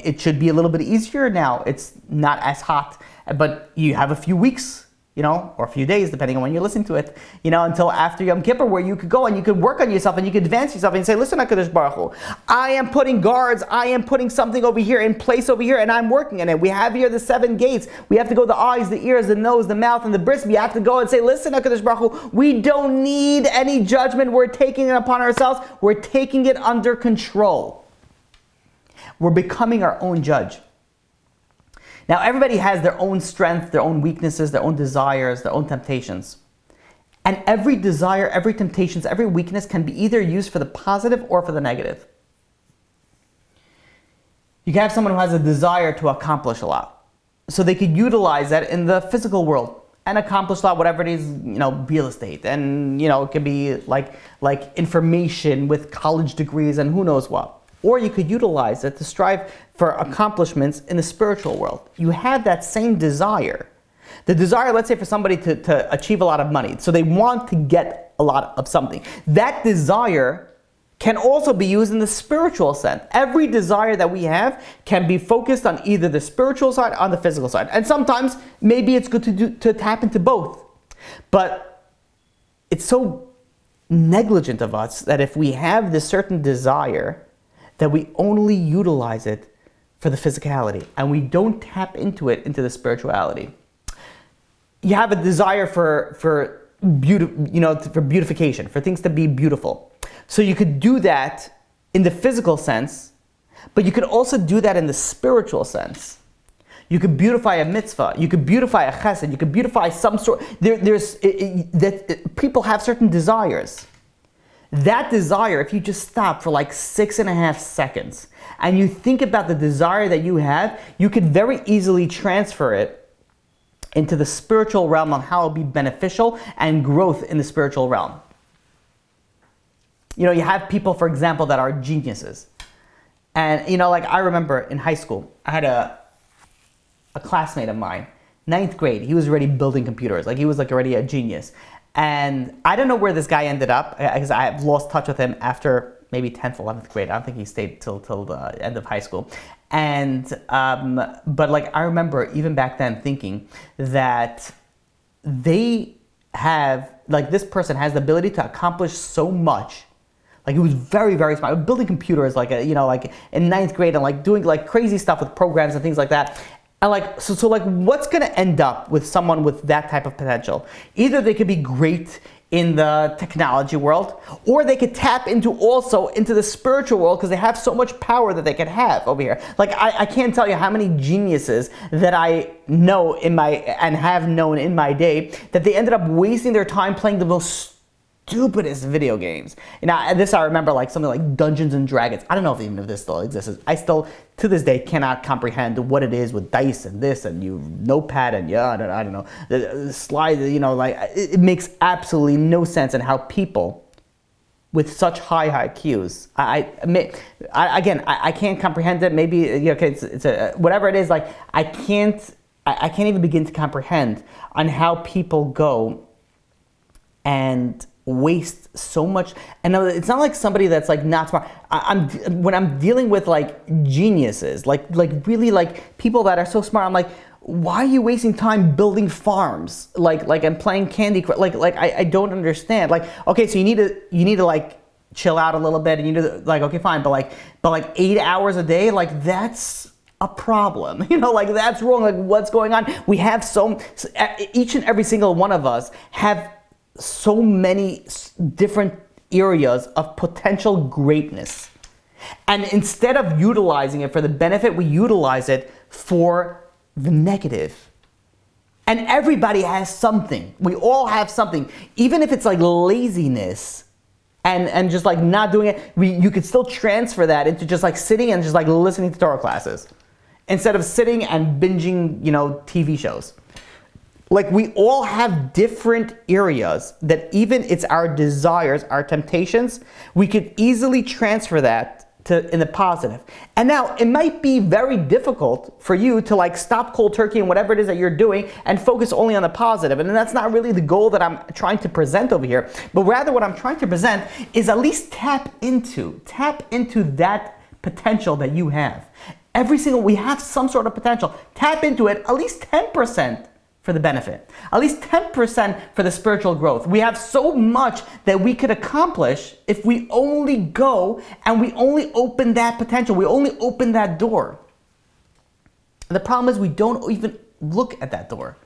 It should be a little bit easier now. It's not as hot, but you have a few weeks, or a few days, depending on when you're listening to it, until after Yom Kippur, where you could go and you could work on yourself and you could advance yourself and say, listen, HaKadosh Baruch Hu, I am putting guards, I am putting something over here in place over here, and I'm working on it. We have here the 7 gates. We have to go the eyes, the ears, the nose, the mouth, and the bris. We have to go and say, listen, HaKadosh Baruch Hu, we don't need any judgment. We're taking it upon ourselves. We're taking it under control. We're becoming our own judge. Now, everybody has their own strength, their own weaknesses, their own desires, their own temptations. And every desire, every temptation, every weakness can be either used for the positive or for the negative. You can have someone who has a desire to accomplish a lot. So they could utilize that in the physical world and accomplish a lot, whatever it is, real estate. And, it could be like information with college degrees and who knows what. Or you could utilize it to strive for accomplishments in the spiritual world. You have that same desire. The desire, let's say, for somebody to achieve a lot of money. So they want to get a lot of something. That desire can also be used in the spiritual sense. Every desire that we have can be focused on either the spiritual side or on the physical side. And sometimes, maybe it's good to tap into both. But it's so negligent of us that if we have this certain desire, that we only utilize it for the physicality and we don't tap into the spirituality. You have a desire for beautification, for things to be beautiful. So you could do that in the physical sense, but you could also do that in the spiritual sense. You could beautify a mitzvah, you could beautify a chesed, you could beautify some sort. People have certain desires. That desire, if you just stop for like 6.5 seconds and you think about the desire that you have, you could very easily transfer it into the spiritual realm on how it'll be beneficial and growth in the spiritual realm. You have people, for example, that are geniuses. And, I remember in high school, I had a classmate of mine, 9th grade. He was already building computers. He was already a genius. And I don't know where this guy ended up, because I have lost touch with him after maybe 10th, 11th grade. I don't think he stayed till the end of high school. And, but I remember even back then thinking that they have, this person has the ability to accomplish so much. He was very, very smart. Building computers, in 9th grade and doing crazy stuff with programs and things like that. And so what's going to end up with someone with that type of potential? Either they could be great in the technology world, or they could tap into the spiritual world because they have so much power that they could have over here. I can't tell you how many geniuses that I know and have known in my day that they ended up wasting their time playing the most stupidest video games. And this I remember, like something like Dungeons and Dragons. I don't know if even if this still exists. I still, to this day, cannot comprehend what it is with dice and this and you notepad and I don't know, the slide. Like it makes absolutely no sense in how people with such high IQs, I can't comprehend it. Maybe it's a whatever it is. Like I can't even begin to comprehend on how people go and waste so much. And it's not like somebody that's like not smart. When I'm dealing with like geniuses, like really like people that are so smart, I'm like, why are you wasting time building farms? Like I'm playing Candy Crush. Like I don't understand. Like, okay, so you need to like chill out a little bit, and you need to like, okay, fine, but like 8 hours a day, like that's a problem. Like that's wrong. Like what's going on? We have each and every single one of us have so many different areas of potential greatness. And instead of utilizing it for the benefit, we utilize it for the negative. And everybody has something. We all have something. Even if it's like laziness and just like not doing it, you could still transfer that into just like sitting and just like listening to Torah classes instead of sitting and binging, TV shows. Like we all have different areas that even it's our desires, our temptations, we could easily transfer that to in the positive. And now it might be very difficult for you to like stop cold turkey and whatever it is that you're doing and focus only on the positive. And that's not really the goal that I'm trying to present over here. But rather what I'm trying to present is at least tap into that potential that you have. We have some sort of potential. Tap into it, at least 10%. For the benefit, at least 10% for the spiritual growth. We have so much that we could accomplish if we only go and we only open that potential, we only open that door. The problem is we don't even look at that door.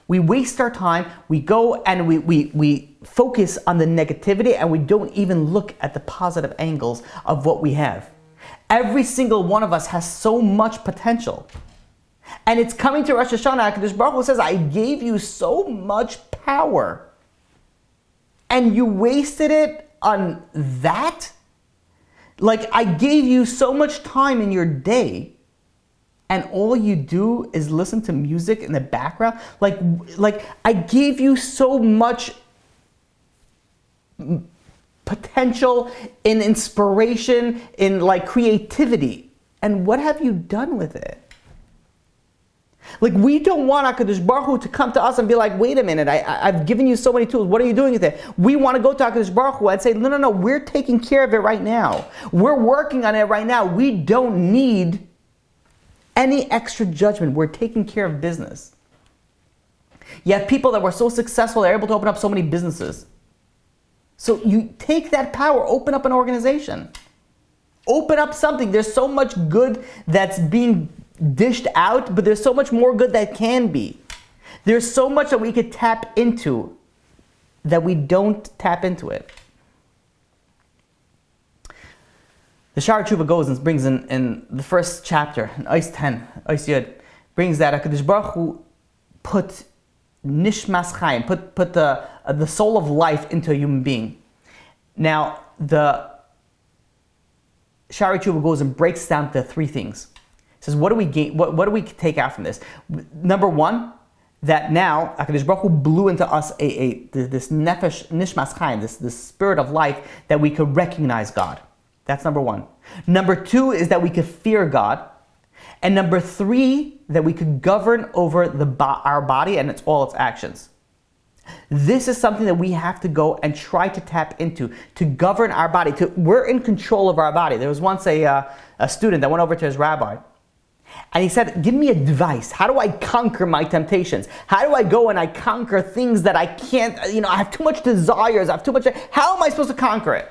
We waste our time, we go and we focus on the negativity and we don't even look at the positive angles of what we have. Every single one of us has so much potential. And it's coming to Rosh Hashana. HaKadosh Baruch Hu says, I gave you so much power. And you wasted it on that? Like, I gave you so much time in your day. And all you do is listen to music in the background? Like I gave you so much potential in inspiration, in like creativity. And what have you done with it? Like we don't want HaKadosh Baruch Hu to come to us and be like, wait a minute, I've given you so many tools, what are you doing with it? We want to go to HaKadosh Baruch Hu and say, no, we're taking care of it right now. We're working on it right now. We don't need any extra judgment. We're taking care of business. You have people that were so successful, they're able to open up so many businesses. So you take that power, open up an organization. Open up something. There's so much good that's being dished out, but there's so much more good that can be. There's so much that we could tap into that we don't tap into it. The Shara Tshuva goes and brings in the first chapter, in Ois 10, Ois Yud, brings that HaKadosh Baruch Hu put Nishmas Chaim, put the soul of life into a human being. Now, the Shara Tshuva goes and breaks down to three things. It says, what do we gain? What do we take out from this? Number one, that now HaKadosh Baruch Hu blew into us this nefesh nishmas chaim, this spirit of life that we could recognize God. That's number one. Number two is that we could fear God, and number three, that we could govern over our body and all its actions. This is something that we have to go and try to tap into, to govern our body. We're in control of our body. There was once a student that went over to his rabbi. And he said, give me advice. How do I conquer my temptations? How do I go and I conquer things that I can't, I have too much desires, how am I supposed to conquer it?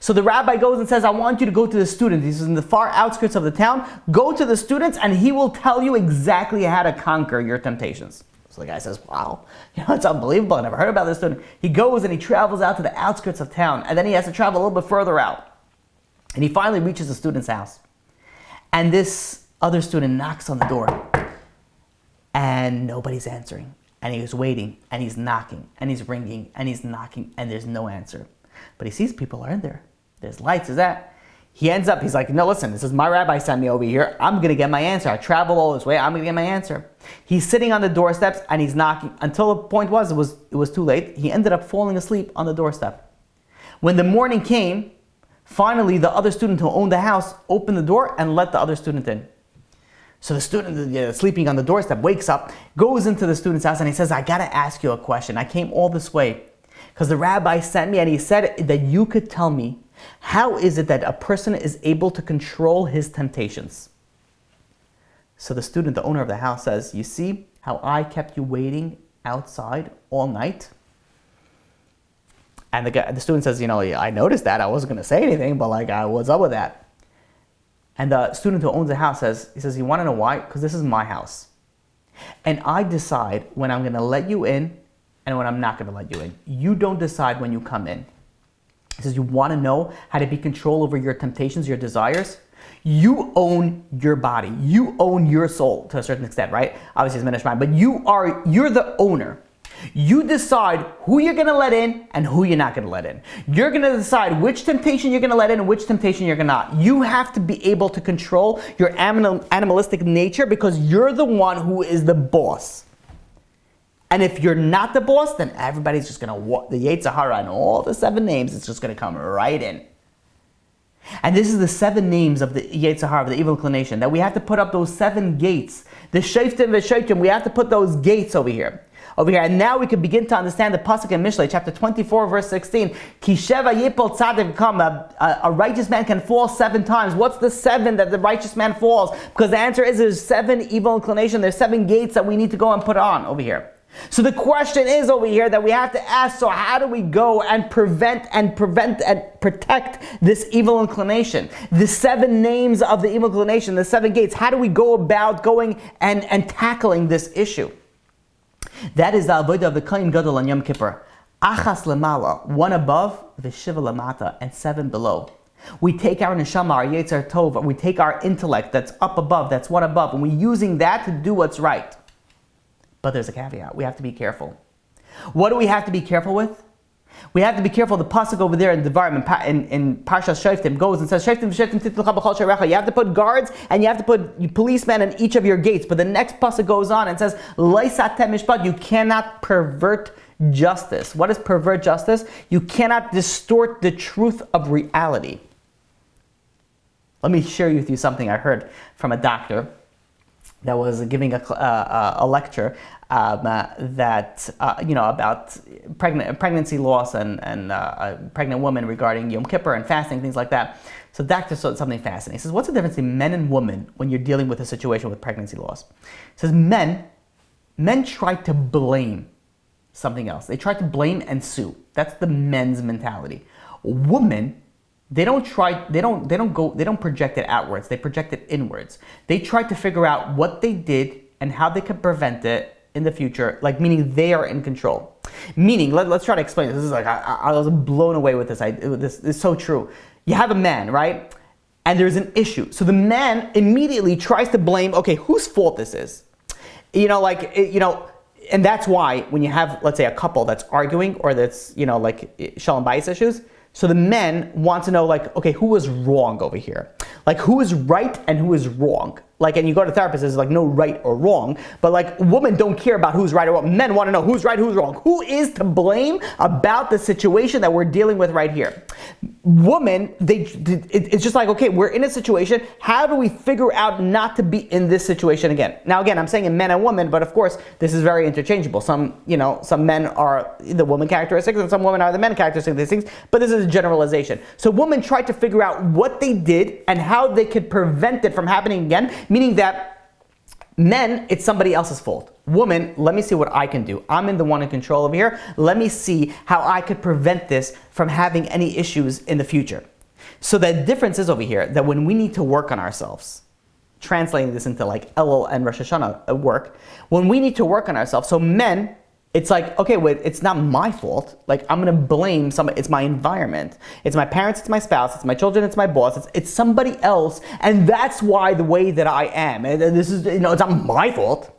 So the rabbi goes and says, I want you to go to the students. He's in the far outskirts of the town. Go to the students and he will tell you exactly how to conquer your temptations. So the guy says, wow, it's unbelievable. I never heard about this student. He goes and he travels out to the outskirts of town. And then he has to travel a little bit further out. And he finally reaches the student's house. And this other student knocks on the door and nobody's answering. And he was waiting, and he's knocking, and he's ringing, and he's knocking, and there's no answer. But he sees people are in there. There's lights, there's that. He ends up, he's like, no, listen, this is my rabbi sent me over here. I'm going to get my answer. I traveled all this way. I'm going to get my answer. He's sitting on the doorsteps, and he's knocking until the point was, it was too late. He ended up falling asleep on the doorstep. When the morning came, finally, the other student who owned the house opened the door and let the other student in. So the student sleeping on the doorstep wakes up, goes into the student's house, and he says, I got to ask you a question. I came all this way because the rabbi sent me, and he said that you could tell me, how is it that a person is able to control his temptations? So the student, the owner of the house, says, you see how I kept you waiting outside all night? And the student says, I noticed that. I wasn't going to say anything, but what's up with that? And the student who owns the house says, you want to know why? Because this is my house. And I decide when I'm going to let you in and when I'm not going to let you in. You don't decide when you come in. He says, you want to know how to be control over your temptations, your desires? You own your body. You own your soul to a certain extent, right? Obviously it's Menashmai, but you're the owner. You decide who you're going to let in and who you're not going to let in. You're going to decide which temptation you're going to let in and which temptation you're going to not. You have to be able to control your animalistic nature because you're the one who is the boss. And if you're not the boss, then everybody's just going to, the Yetzer Hara and all the 7 names, it's just going to come right in. And this is the 7 names of the Yetzer Hara, of the evil inclination, that we have to put up those 7 gates. The Shoftim v'Shoftim, we have to put those gates over here. And now we can begin to understand the pasuk in Mishlei, chapter 24, verse 16. Ki sheva yipol tzadik come. A righteous man can fall 7 times. What's the 7 that the righteous man falls? Because the answer is there's 7 evil inclinations. There's 7 gates that we need to go and put on over here. So the question is over here that we have to ask, so how do we go and prevent and protect this evil inclination? The 7 names of the evil inclination, the 7 gates, how do we go about going and tackling this issue? That is the avodah of the Kohen Gadol on Yom Kippur. Achas lemala, 1 above, v'shiva lamata, and 7 below. We take our neshama, our yetzer tov, we take our intellect that's up above, that's 1 above, and we're using that to do what's right. But there's a caveat. We have to be careful. What do we have to be careful with? We have to be careful. The pasuk over there in Devarim in Parshas Shoftim goes and says, "Shoftim v'shoftim titlucha b'chol sherecha." You have to put guards and you have to put policemen in each of your gates. But the next pasuk goes on and says, "Leisatem mishpat." You cannot pervert justice. What is pervert justice? You cannot distort the truth of reality. Let me share with you something I heard from a doctor that was giving a lecture about pregnancy loss and a pregnant woman regarding Yom Kippur and fasting, things like that. So the doctor saw something fascinating. He says, what's the difference between men and women when you're dealing with a situation with pregnancy loss? He says, men try to blame something else. They try to blame and sue. That's the men's mentality. Women, they don't project it outwards. They project it inwards. They try to figure out what they did and how they could prevent it in the future, meaning they are in control. Meaning, let's try to explain this. This is I was blown away with this. This is so true. You have a man, right? And there's an issue. So the man immediately tries to blame, okay, whose fault this is? And that's why when you have, let's say, a couple that's arguing or that's, shalom bayis issues, so the men want to know, okay, who was wrong over here? Who is right and who is wrong? And you go to therapists, there's no right or wrong. But women don't care about who's right or wrong. Men want to know who's right, who's wrong. Who is to blame about the situation that we're dealing with right here? Women, it's just okay, we're in a situation. How do we figure out not to be in this situation again? Now, again, I'm saying in men and women, but of course, this is very interchangeable. Some men are the woman characteristics and some women are the men characteristics of these things, but this is a generalization. So women try to figure out what they did and how they could prevent it from happening again, meaning that men, it's somebody else's fault. Woman, let me see what I can do. I'm in the one in control over here. Let me see how I could prevent this from having any issues in the future. So the difference is over here that when we need to work on ourselves, translating this into Elul and Rosh Hashanah work, when we need to work on ourselves, so men, it's okay, wait, it's not my fault. I'm going to blame somebody. It's my environment. It's my parents, it's my spouse, it's my children, it's my boss. It's somebody else. And that's why the way that I am. And this is, it's not my fault.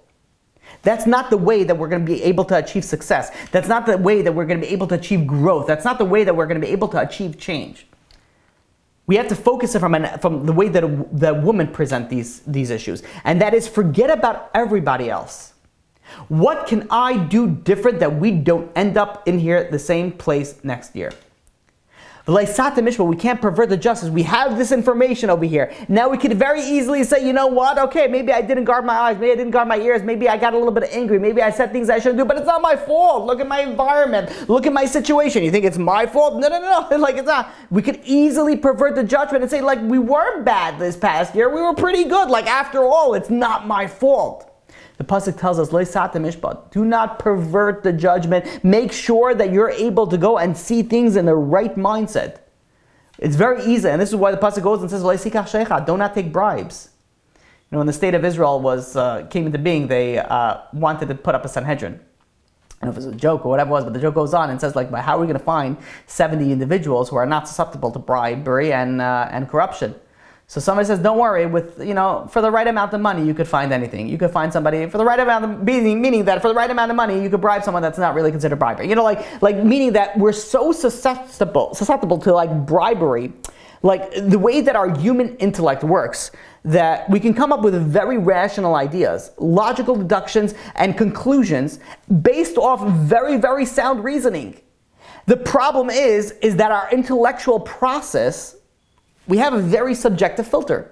That's not the way that we're going to be able to achieve success. That's not the way that we're going to be able to achieve growth. That's not the way that we're going to be able to achieve change. We have to focus it from the way that the women present these issues. And that is, forget about everybody else. What can I do different that we don't end up in here the same place next year? We can't pervert the justice. We have this information over here. Now we could very easily say, you know what? Okay, maybe I didn't guard my eyes. Maybe I didn't guard my ears. Maybe I got a little bit angry. Maybe I said things I shouldn't do, but it's not my fault. Look at my environment. Look at my situation. You think it's my fault? No. Like, it's not. We could easily pervert the judgment and say, like, we weren't bad this past year. We were pretty good. Like, after all, it's not my fault. The pasuk tells us, do not pervert the judgment. Make sure that you're able to go and see things in the right mindset. It's very easy, and this is why the pasuk goes and says, do not take bribes. You know, when the state of Israel came into being, they wanted to put up a Sanhedrin. I don't know if it was a joke or whatever it was, but the joke goes on and says, like, how are we going to find 70 individuals who are not susceptible to bribery and corruption? So somebody says, don't worry, for the right amount of money, you could find anything. You could find somebody for the right amount of, meaning that for the right amount of money, you could bribe someone that's not really considered bribery. Meaning that we're so susceptible to like bribery, like the way that our human intellect works, that we can come up with very rational ideas, logical deductions, and conclusions based off very, very sound reasoning. The problem is that our intellectual process, we have a very subjective filter.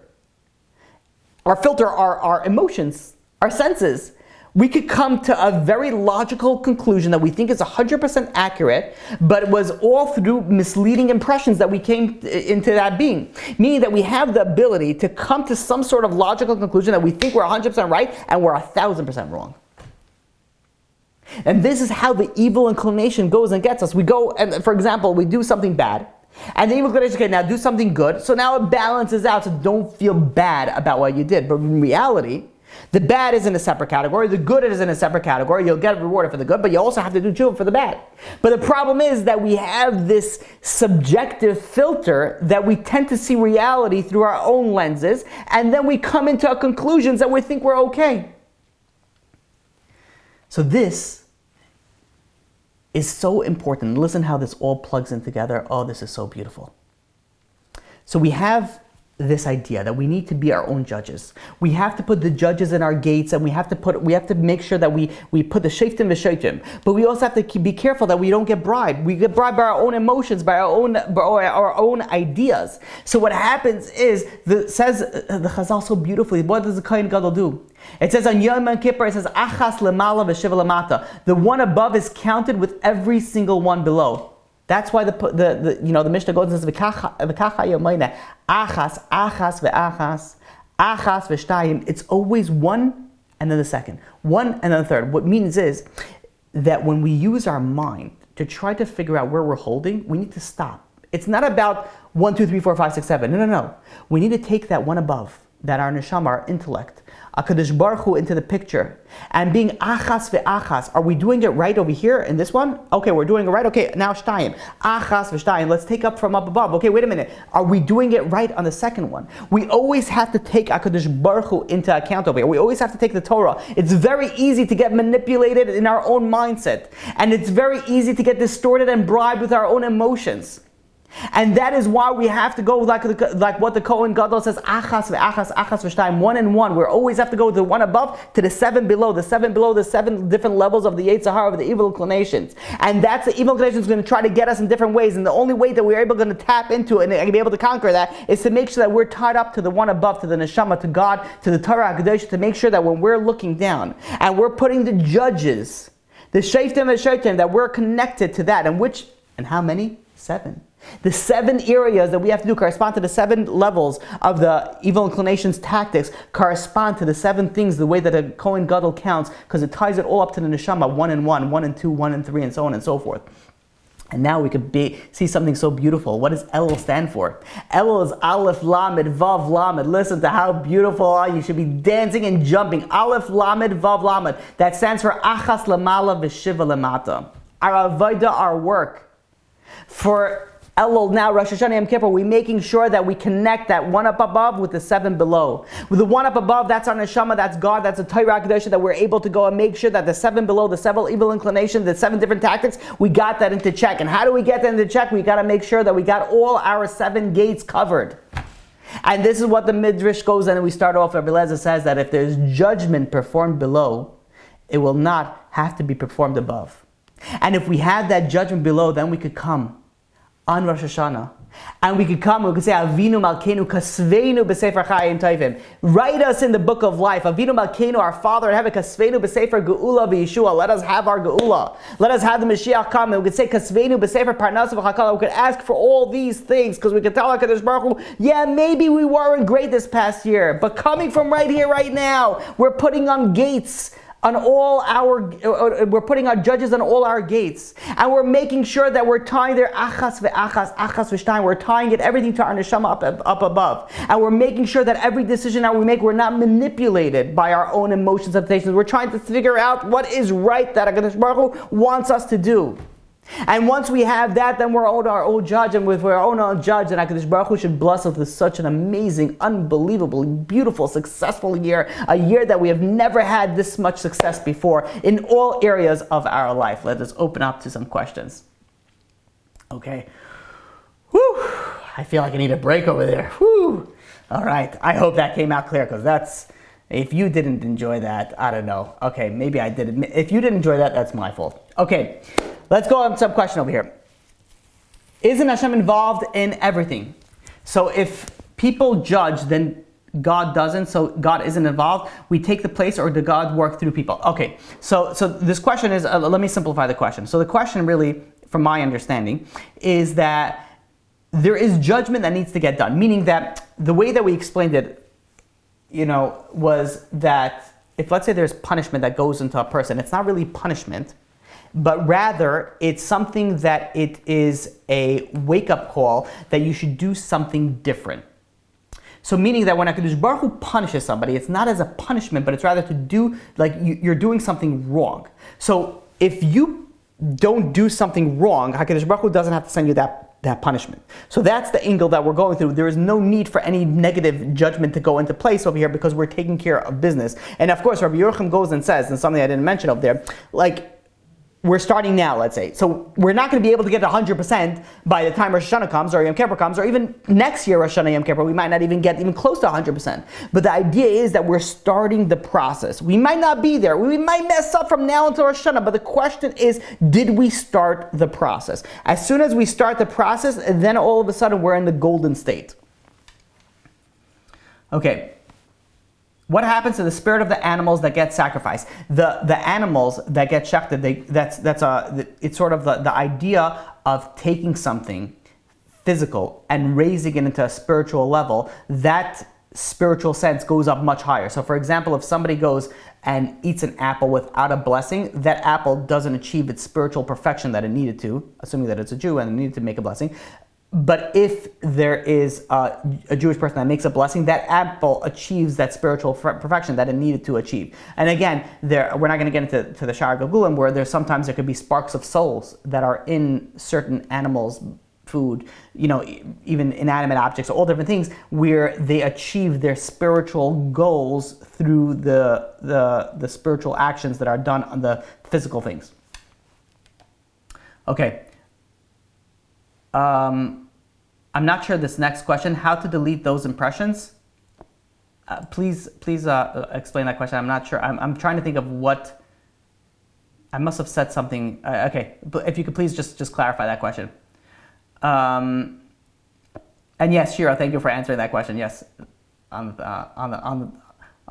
Our filter are our emotions, our senses. We could come to a very logical conclusion that we think is 100% accurate, but it was all through misleading impressions that we came into that being. Meaning that we have the ability to come to some sort of logical conclusion that we think we're 100% right, and we're 1,000% wrong. And this is how the evil inclination goes and gets us. We go, and for example, we do something bad, and the evil inclination, okay, now do something good, so now it balances out, so don't feel bad about what you did. But in reality, the bad is in a separate category, the good is in a separate category. You'll get rewarded for the good, but you also have to do tshuva for the bad. But the problem is that we have this subjective filter that we tend to see reality through our own lenses, and then we come into conclusions that we think we're okay. So this is so important. Listen how this all plugs in together. Oh, this is so beautiful. So we have this idea that we need to be our own judges. We have to put the judges in our gates, and we have to make sure that we put the shoftim v'shoftim. But we also have to be careful that we don't get bribed. We get bribed by our own emotions, by our own ideas. So what happens is, says the Chazal so beautifully, what does the Kohen Gadol do? It says on Yom Kippur, it says achas lemala v'shiva lamata. The one above is counted with every single one below. That's why the Mishnah goes and says v'kacha yomayna achas ve'achas v'shtayim. It's always one and then the second, one and then the third. What it means is that when we use our mind to try to figure out where we're holding, we need to stop. It's not about 1, 2, 3, 4, 5, 6, 7. No. We need to take that one above, that our neshama, our intellect, HaKadosh Baruch Hu, into the picture, and being achas ve'achas. Are we doing it right over here in this one? Okay, we're doing it right. Okay, now shtayim. Achas ve'shtayim. Let's take up from up above. Okay, wait a minute. Are we doing it right on the second one? We always have to take HaKadosh Baruch Hu into account over here. We always have to take the Torah. It's very easy to get manipulated in our own mindset. And it's very easy to get distorted and bribed with our own emotions. And that is why we have to go like what the Kohen Gadol says, achas ve'achas, achas v'shtayim, one and one. We always have to go to the one above to the seven below, the seven different levels of the Yetzer Hara, of the evil inclinations. And that's the evil inclinations going to try to get us in different ways. And the only way that we're able to tap into it and be able to conquer that is to make sure that we're tied up to the one above, to the neshama, to God, to the Torah HaKadosh, to make sure that when we're looking down and we're putting the judges, the shoftim and shoftim, that we're connected to that. And how many? 7. The 7 areas that we have to do correspond to the 7 levels of the evil inclinations tactics, correspond to the 7 things, the way that a Kohen Gadol counts, because it ties it all up to the neshama, 1 and 1, 1 and 2, 1 and 3, and so on and so forth. And now we could see something so beautiful. What does Elul stand for? Elul is Aleph Lamed Vav Lamed. Listen to how beautiful you should be dancing and jumping. Aleph Lamed Vav Lamed. That stands for Achas Lamala V'Shiva Lamata. Our avodah, our work, for Elul, now Rosh Hashanah Yom Kippur, we're making sure that we connect that one up above with the seven below. With the one up above, that's our neshama, that's God, that's a Torah Kedusha, that we're able to go and make sure that the seven below, the seven evil inclinations, the seven different tactics, we got that into check. And how do we get that into check? We got to make sure that we got all our seven gates covered. And this is what the Midrash goes in, and we start off, Rabbi Eliezer says that if there's judgment performed below, it will not have to be performed above. And if we have that judgment below, then we could come on Rosh Hashanah. And we could come, we could say, Avinu Malkeinu Kasveinu B'Sefer Chayim Tovim. Write us in the book of life. Avinu Malkeinu, our Father in heaven, Kasveinu B'Sefer Geula V'Yeshua. Let us have our Geula. Let us have the Mashiach come. And we could say, Kasveinu B'Sefer Parnas V'Chakala. We could ask for all these things, because we could tell HaKadosh Baruch Hu, yeah, maybe we weren't great this past year, but coming from right here, right now, we're putting on gates on all we're putting our judges on all our gates, and we're making sure that we're tying their achas v'shtayim. We're tying it everything to our neshama up above, and we're making sure that every decision that we make, we're not manipulated by our own emotions and temptations. We're trying to figure out what is right that HaKadosh Baruch Hu wants us to do. And once we have that, then we're our own judge, and with our own judge, then HaKadosh Baruch Hu should bless us with such an amazing, unbelievably beautiful, successful year, a year that we have never had this much success before in all areas of our life. Let us open up to some questions. Okay. Whew. I feel like I need a break over there. Whew. All right. I hope that came out clear, because that's, if you didn't enjoy that, I don't know. Okay, maybe I did. If you didn't enjoy that, that's my fault. Okay. Let's go on to some question over here. Isn't Hashem involved in everything? So if people judge, then God doesn't, so God isn't involved. We take the place, or does God work through people? Okay, so this question is, let me simplify the question. So the question really, from my understanding, is that there is judgment that needs to get done. Meaning that the way that we explained it, was that if, let's say, there's punishment that goes into a person, it's not really punishment, but rather it's something that it is a wake-up call that you should do something different. So meaning that when HaKadosh Baruch Hu punishes somebody, it's not as a punishment, but it's rather to do, like you're doing something wrong. So if you don't do something wrong, HaKadosh Baruch Hu doesn't have to send you that punishment. So that's the angle that we're going through. There is no need for any negative judgment to go into place over here, because we're taking care of business. And of course, Rabbi Yochanan goes and says, and something I didn't mention up there, like, we're starting now, let's say. So we're not going to be able to get 100% by the time Rosh Hashanah comes, or Yom Kippur comes, or even next year Rosh Hashanah Yom Kippur. We might not even get even close to 100%. But the idea is that we're starting the process. We might not be there. We might mess up from now until Rosh Hashanah. But the question is, did we start the process? As soon as we start the process, then all of a sudden we're in the golden state. Okay. What happens to the spirit of the animals that get sacrificed? The animals that get shechted, it's sort of the idea of taking something physical and raising it into a spiritual level. That spiritual sense goes up much higher. So for example, if somebody goes and eats an apple without a blessing, that apple doesn't achieve its spiritual perfection that it needed to, assuming that it's a Jew and it needed to make a blessing. But if there is a Jewish person that makes a blessing, that apple achieves that spiritual perfection that it needed to achieve. And again, we're not going to get into the Sha'ar Gagulim, where sometimes there could be sparks of souls that are in certain animals' food, even inanimate objects, all different things, where they achieve their spiritual goals through the spiritual actions that are done on the physical things. Okay. I'm not sure this next question, how to delete those impressions. Please explain that question. I'm not sure. I'm trying to think of what, I must have said something. Okay, but if you could please just clarify that question. And yes, Shira, thank you for answering that question. Yes, on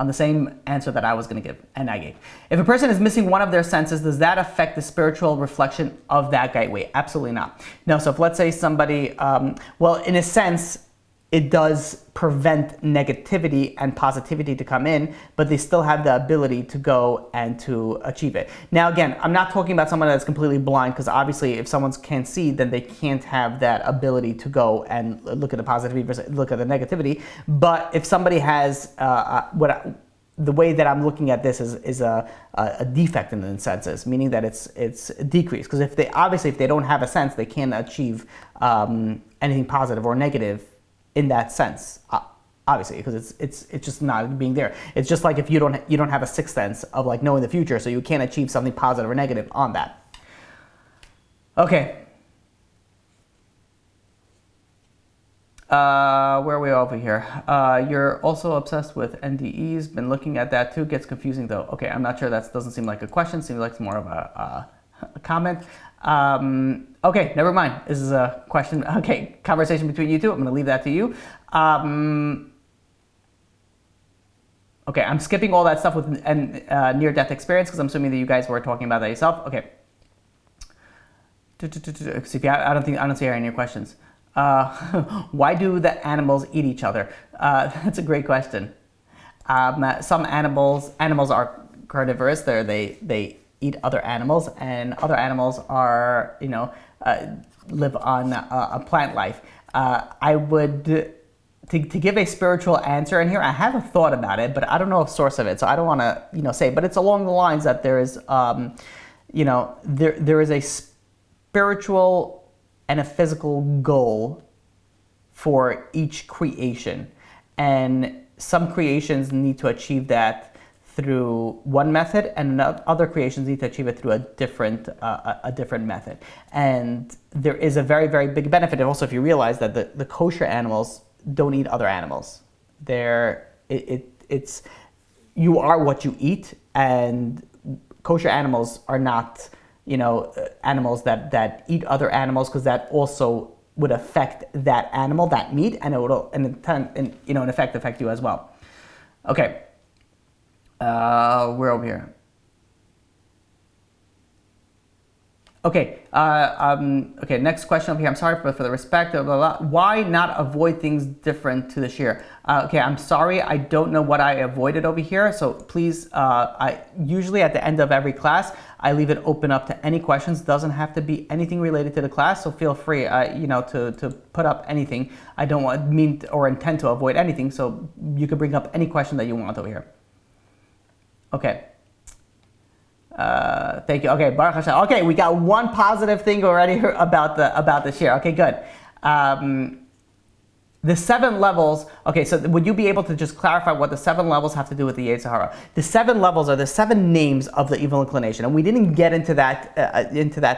the same answer that I was going to give, and I gave. If a person is missing one of their senses, does that affect the spiritual reflection of that gateway? Absolutely not. No, so if let's say somebody, well, in a sense, it does prevent negativity and positivity to come in, but they still have the ability to go and to achieve it. Now again, I'm not talking about someone that's completely blind, because obviously if someone can't see, then they can't have that ability to go and look at the positivity versus look at the negativity. But if somebody has the way that I'm looking at this is a defect in the senses, meaning that it's decreased. Because if they don't have a sense, they can't achieve anything positive or negative in that sense. Obviously, because it's just not being there. It's just like if you don't have a sixth sense of like knowing the future, so you can't achieve something positive or negative on that. Okay. Where are we over here? You're also obsessed with NDEs. Been looking at that too. Gets confusing though. Okay, I'm not sure. That doesn't seem like a question. Seems like it's more of a comment. Okay, never mind. This is a question. Okay, conversation between you two. I'm going to leave that to you. Okay, I'm skipping all that stuff with near-death experience because I'm assuming that you guys were talking about that yourself. Okay. I don't see any of your questions. Why do the animals eat each other? That's a great question. Some animals are carnivorous. They eat other animals, and other animals are live on a plant life. I would. To give a spiritual answer in here, I have a thought about it, but I don't know the source of it, so I don't want to say. But it's along the lines that there is, there is a spiritual and a physical goal for each creation, and some creations need to achieve that through one method, and other creations need to achieve it through a different method. And there is a very, very big benefit. And also, if you realize that the kosher animals don't eat other animals. It's you are what you eat, and kosher animals are not animals that eat other animals, because that also would affect that animal, that meat, and it will in effect affect you as well. Okay, we're over here. Okay, okay, next question over here. I'm sorry for the respect. Blah, blah, blah. Why not avoid things different to this year? Okay, I'm sorry. I don't know what I avoided over here. So please, I usually at the end of every class, I leave it open up to any questions. Doesn't have to be anything related to the class. So feel free, to put up anything. I don't mean or intend to avoid anything. So you can bring up any question that you want over here. Okay. Thank you. Okay, Baruch Hashem. Okay, we got one positive thing already about the shir. Okay, good. The 7 levels. Okay, so would you be able to just clarify what the 7 levels have to do with the Yetzer Hara? The 7 levels are the 7 names of the evil inclination, and we didn't get into that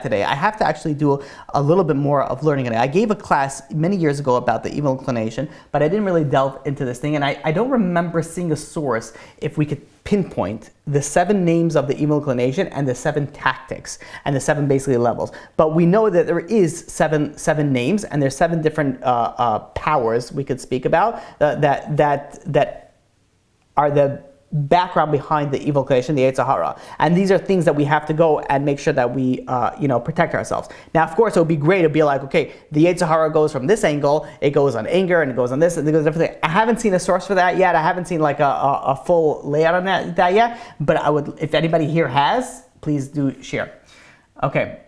today. I have to actually do a little bit more of learning it. I gave a class many years ago about the evil inclination, but I didn't really delve into this thing, and I don't remember seeing a source if we could pinpoint the 7 names of the evil inclination and the 7 tactics and the 7 basically levels. But we know that there is seven names, and there's 7 different powers we could speak about that are the background behind the evil inclination, the Yetzer Hara. And these are things that we have to go and make sure that we protect ourselves. Now, of course, it would be great to be like, okay, the Yetzer Hara goes from this angle, it goes on anger, and it goes on this, and it goes on everything. I haven't seen a source for that yet. I haven't seen like a full layout on that yet. But I would, if anybody here has, please do share. Okay.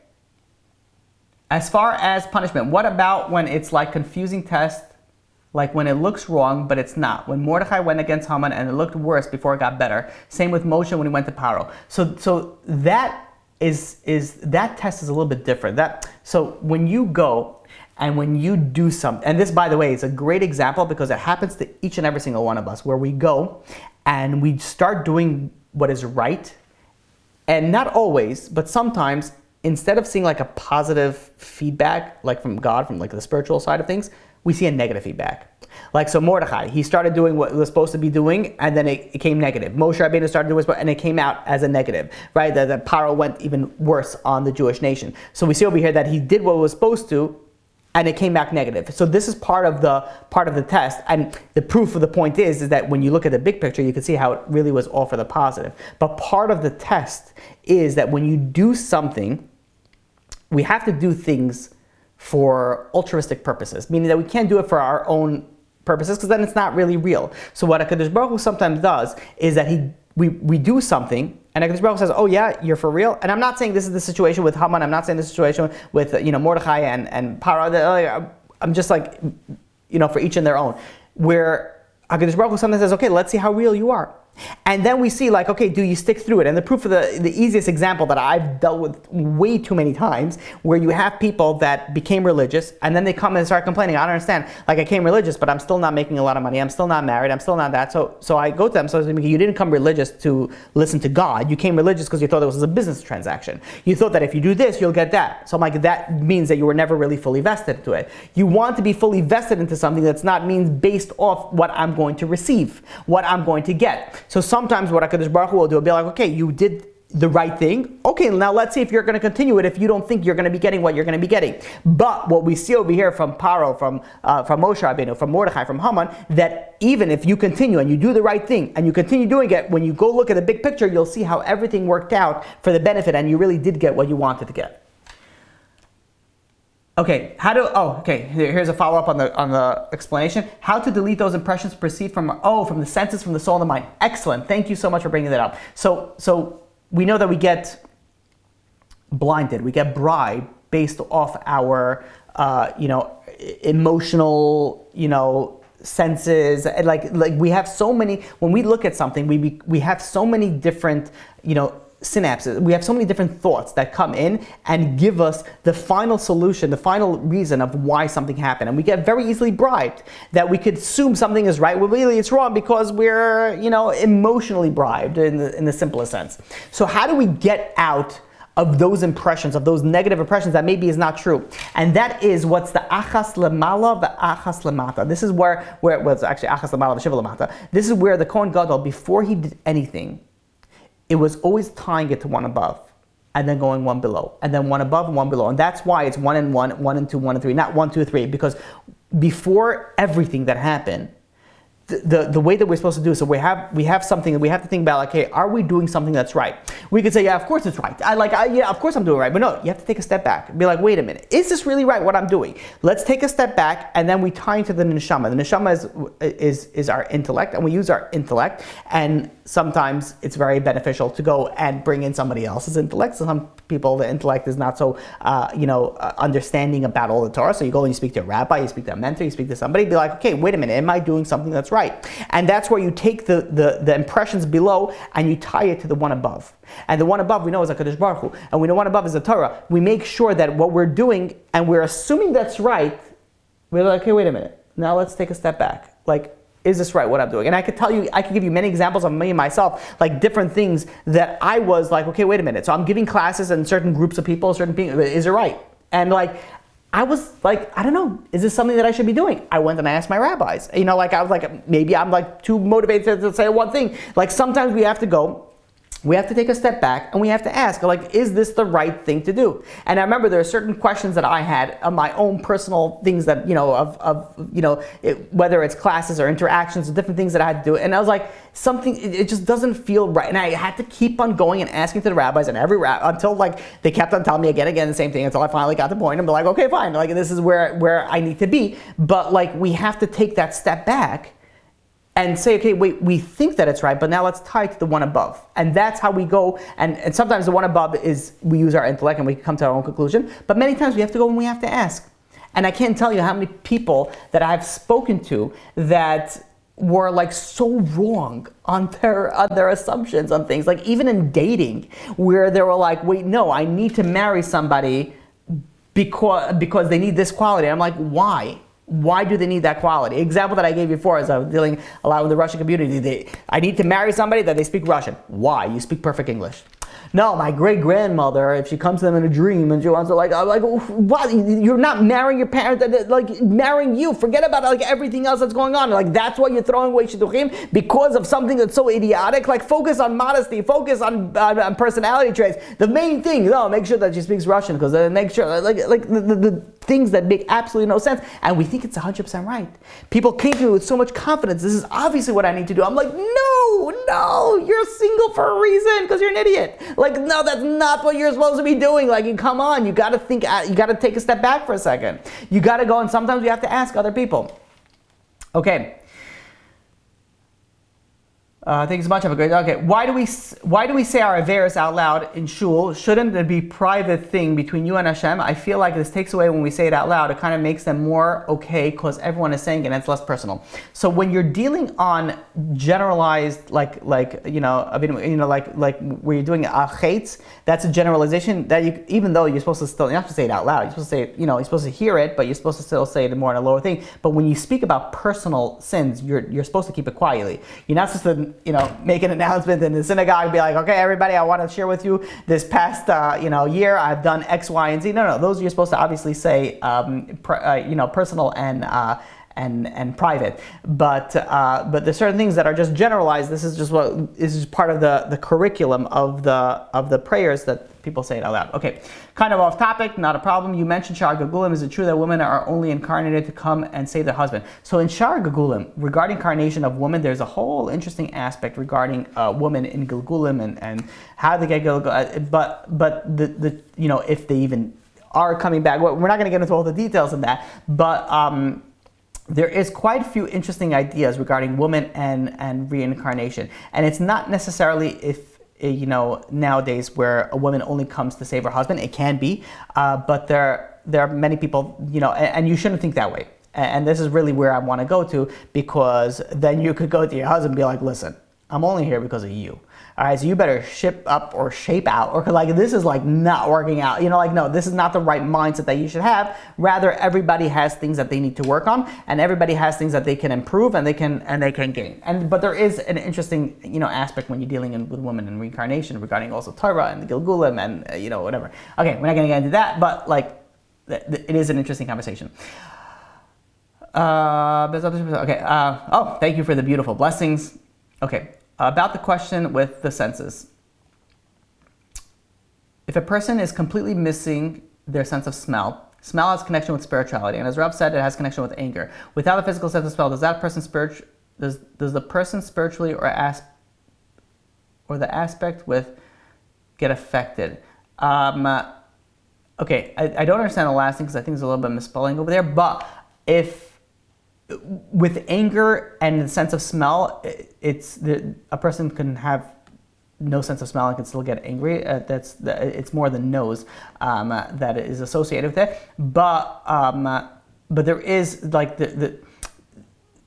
As far as punishment, what about when it's like confusing test? Like when it looks wrong, but it's not. When Mordechai went against Haman and it looked worse before it got better. Same with Moshe when he went to Paro. So that that test is a little bit different. So when you go and when you do something, and this, by the way, is a great example because it happens to each and every single one of us, where we go and we start doing what is right, and not always, but sometimes, instead of seeing like a positive feedback, like from God, from like the spiritual side of things, we see a negative feedback. Like, so Mordechai, he started doing what he was supposed to be doing, and then it came negative. Moshe Rabbeinu started doing and it came out as a negative, right? That Paro went even worse on the Jewish nation. So we see over here that he did what he was supposed to, and it came back negative. So this is part of the test, and the proof of the point is that when you look at the big picture, you can see how it really was all for the positive. But part of the test is that when you do something, we have to do things for altruistic purposes, meaning that we can't do it for our own purposes, because then it's not really real. So what HaKadosh Baruch Hu sometimes does is that we do something, and HaKadosh Baruch Hu says, oh yeah, you're for real? And I'm not saying this is the situation with Haman, I'm not saying this situation with Mordechai and Paro. I'm just like, for each in their own. Where HaKadosh Baruch Hu sometimes says, okay, let's see how real you are. And then we see like, okay, do you stick through it? And the proof of the easiest example that I've dealt with way too many times, where you have people that became religious and then they come and start complaining. I don't understand. Like, I came religious, but I'm still not making a lot of money. I'm still not married. I'm still not that. So I go to them. So you didn't come religious to listen to God. You came religious because you thought it was a business transaction. You thought that if you do this, you'll get that. So I'm like, that means that you were never really fully vested into it. You want to be fully vested into something that's not means based off what I'm going to receive, what I'm going to get. So sometimes what HaKadosh Baruch Hu will do will be like, okay, you did the right thing. Okay, now let's see if you're going to continue it if you don't think you're going to be getting what you're going to be getting. But what we see over here from Paro, from Moshe Rabbeinu, from Mordechai, from Haman, that even if you continue and you do the right thing and you continue doing it, when you go look at the big picture, you'll see how everything worked out for the benefit and you really did get what you wanted to get. Okay, here's a follow-up on the explanation. How to delete those impressions perceived from the senses, from the soul and the mind. Excellent. Thank you so much for bringing that up. So we know that we get blinded, we get bribed based off our emotional senses, and like we have so many. When we look at something, we have so many different synapses. We have so many different thoughts that come in and give us the final solution, the final reason of why something happened. And we get very easily bribed that we could assume something is right when really it's wrong because we're, emotionally bribed in the simplest sense. So how do we get out of those impressions, of those negative impressions that maybe is not true? And that is what's the achas lemala, the achas lemata. This is where it was actually achas lemala, the shiva lemata. This is where the Kohen Gadol, before he did anything, it was always tying it to one above, and then going one below, and then one above and one below. And that's why it's 1 and 1, 1 and 2, 1 and 3, not 1, 2, 3, because before everything that happened, the way that we're supposed to do it, so we have something that we have to think about, like, hey, are we doing something that's right? We could say, yeah, of course it's right. Yeah, of course I'm doing right. But no, you have to take a step back. Be like, wait a minute, is this really right what I'm doing? Let's take a step back, and then we tie into the neshama. The neshama is our intellect, and we use our intellect, and sometimes it's very beneficial to go and bring in somebody else's intellect. So some people, the intellect is not so, understanding about all the Torah. So you go and you speak to a rabbi, you speak to a mentor, you speak to somebody, be like, okay, wait a minute, am I doing something that's right? And that's where you take the impressions below and you tie it to the one above. And the one above we know is HaKadosh Baruch Hu. And we know one above is the Torah. We make sure that what we're doing, and we're assuming that's right, we're like, okay, wait a minute. Now let's take a step back. Like, is this right what I'm doing? And I could give you many examples of me and myself, like different things that I was like, okay, wait a minute. So I'm giving classes and certain groups of people, certain people, is it right? And like, I was like, I don't know, is this something that I should be doing? I went and I asked my rabbis. I was like, maybe I'm like too motivated to say one thing. Like sometimes we have to take a step back and we have to ask, like, is this the right thing to do? And I remember there are certain questions that I had on my own personal things that, whether it's classes or interactions or different things that I had to do. And I was like, it just doesn't feel right. And I had to keep on going and asking to the rabbis and until like they kept on telling me again the same thing, until I finally got the point and be like, okay, fine. Like, this is where I need to be. But like, we have to take that step back and say, okay, wait, we think that it's right, but now let's tie it to the one above. And that's how we go, and sometimes the one above is, we use our intellect and we come to our own conclusion, but many times we have to go and we have to ask. And I can't tell you how many people that I've spoken to that were like so wrong on their assumptions on things, like even in dating, where they were like, wait, no, I need to marry somebody because they need this quality. I'm like, why? Why do they need that quality? Example that I gave you before is I was dealing a lot with the Russian community. I need to marry somebody that they speak Russian. Why? You speak perfect English. No, my great-grandmother, if she comes to them in a dream and she wants to I'm like, what? You're not marrying your parents, like marrying you. Forget about like everything else that's going on. Like, that's why you're throwing away shidduchim because of something that's so idiotic. Like, focus on modesty, focus on personality traits. The main thing, make sure that she speaks Russian, because make sure the things that make absolutely no sense. And we think it's 100% right. People came to me with so much confidence. This is obviously what I need to do. I'm like, no, you're single for a reason, because you're an idiot. Like, no, that's not what you're supposed to be doing. Like, come on, you gotta think, you gotta take a step back for a second. You gotta go, and sometimes you have to ask other people. Okay. Thanks so much. Have a great day. Okay, why do we say our averos out loud in shul? Shouldn't it be private thing between you and Hashem? I feel like this takes away when we say it out loud. It kind of makes them more okay because everyone is saying it and it's less personal. So when you're dealing on generalized, like where you're doing achates, that's a generalization that you, even though you're supposed to still, you have to say it out loud. You're supposed to say it, you're supposed to hear it, but you're supposed to still say it more in a lower thing. But when you speak about personal sins, you're supposed to keep it quietly. You're not supposed to make an announcement in the synagogue and be like, okay, everybody, I want to share with you this past, year I've done X, Y, and Z. No, those you're supposed to obviously say, personal and private. But there's certain things that are just generalized. This is just part of the curriculum of the prayers that people say it out loud. Okay, kind of off topic, not a problem. You mentioned Shar Gagulim. Is it true that women are only incarnated to come and save their husband? So in Shar Gagulim, regarding incarnation of women, there's a whole interesting aspect regarding women in Gilgulim and how they get Gilgul. But the if they even are coming back, we're not going to get into all the details of that. But there is quite a few interesting ideas regarding women and reincarnation, and it's not necessarily if nowadays where a woman only comes to save her husband. It can be, but there are many people, and you shouldn't think that way. And this is really where I want to go to, because then you could go to your husband and be like, listen, I'm only here because of you. All right, so you better ship up or shape out, or this is not working out. No, this is not the right mindset that you should have. Rather, everybody has things that they need to work on, and everybody has things that they can improve and they can gain. But there is an interesting aspect when you're dealing with women and reincarnation regarding also Torah and Gilgulim and whatever. Okay, we're not going to get into that, but it is an interesting conversation. Thank you for the beautiful blessings. Okay. About the question with the senses. If a person is completely missing their sense of smell has connection with spirituality, and as Rav said, it has connection with anger. Without a physical sense of smell, does the person spiritually or the aspect with get affected? Okay, I don't understand the last thing because I think there's a little bit of misspelling over there. But if with anger and the sense of smell, a person can have no sense of smell and can still get angry. It's more the nose that is associated with it. But there is the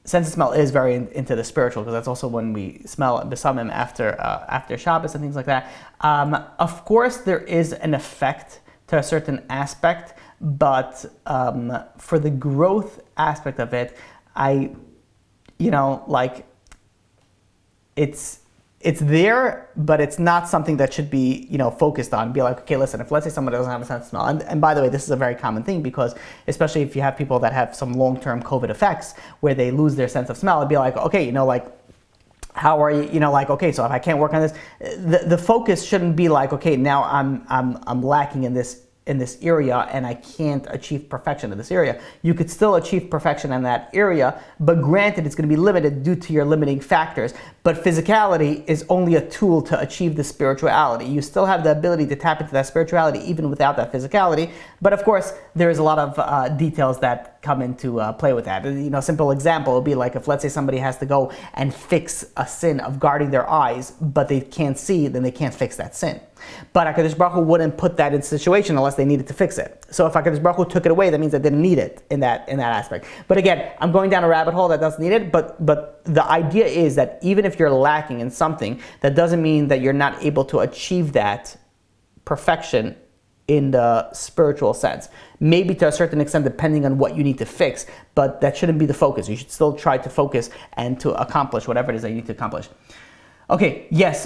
sense of smell is very into the spiritual, because that's also when we smell besamim after Shabbos and things like that. Of course, there is an effect to a certain aspect, but for the growth aspect of it, it's there, but it's not something that should be, focused on. Be like, okay, listen, if let's say somebody doesn't have a sense of smell, and by the way, this is a very common thing, because especially if you have people that have some long-term COVID effects where they lose their sense of smell, it'd be like, okay, how are you? Okay, so if I can't work on this, the focus shouldn't be like, okay, now I'm lacking in this area and I can't achieve perfection in this area. You could still achieve perfection in that area, but granted, it's going to be limited due to your limiting factors. But physicality is only a tool to achieve the spirituality. You still have the ability to tap into that spirituality even without that physicality. But of course, there is a lot of details that come into play with that. A simple example would be like if, let's say, somebody has to go and fix a sin of guarding their eyes, but they can't see, then they can't fix that sin. But HaKadosh Baruch Hu wouldn't put that in a situation unless they needed to fix it. So if HaKadosh Baruch Hu took it away, that means they didn't need it in that aspect. But again, I'm going down a rabbit hole that doesn't need it. But the idea is that even if you're lacking in something, that doesn't mean that you're not able to achieve that perfection in the spiritual sense. Maybe to a certain extent, depending on what you need to fix, but that shouldn't be the focus. You should still try to focus and to accomplish whatever it is that you need to accomplish. Okay, yes,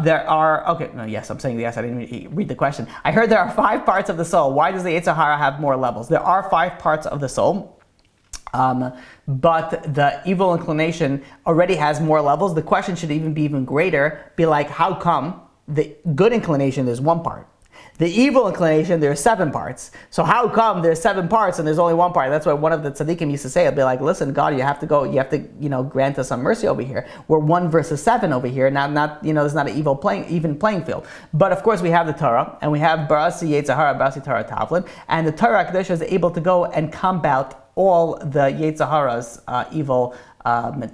there are, okay, no, yes, I'm saying yes, I didn't read the question. I heard there are 5 parts of the soul. Why does the Yetzer Hara have more levels? There are 5 parts of the soul, but the evil inclination already has more levels. The question should even be even greater, be like, how come the good inclination is 1 part? The evil inclination, there are 7 parts. So how come there's 7 parts and there's only 1 part? That's why one of the tzaddikim used to say, it'd be like, listen, God, you have to grant us some mercy over here. We're 1 versus 7 over here. Not there's not an even playing field. But of course we have the Torah, and we have Barasi Yetzer Hara, Barasi Torah Tavlin, and the Torah HaKadosh is able to go and combat all the Yetzer Hara's evil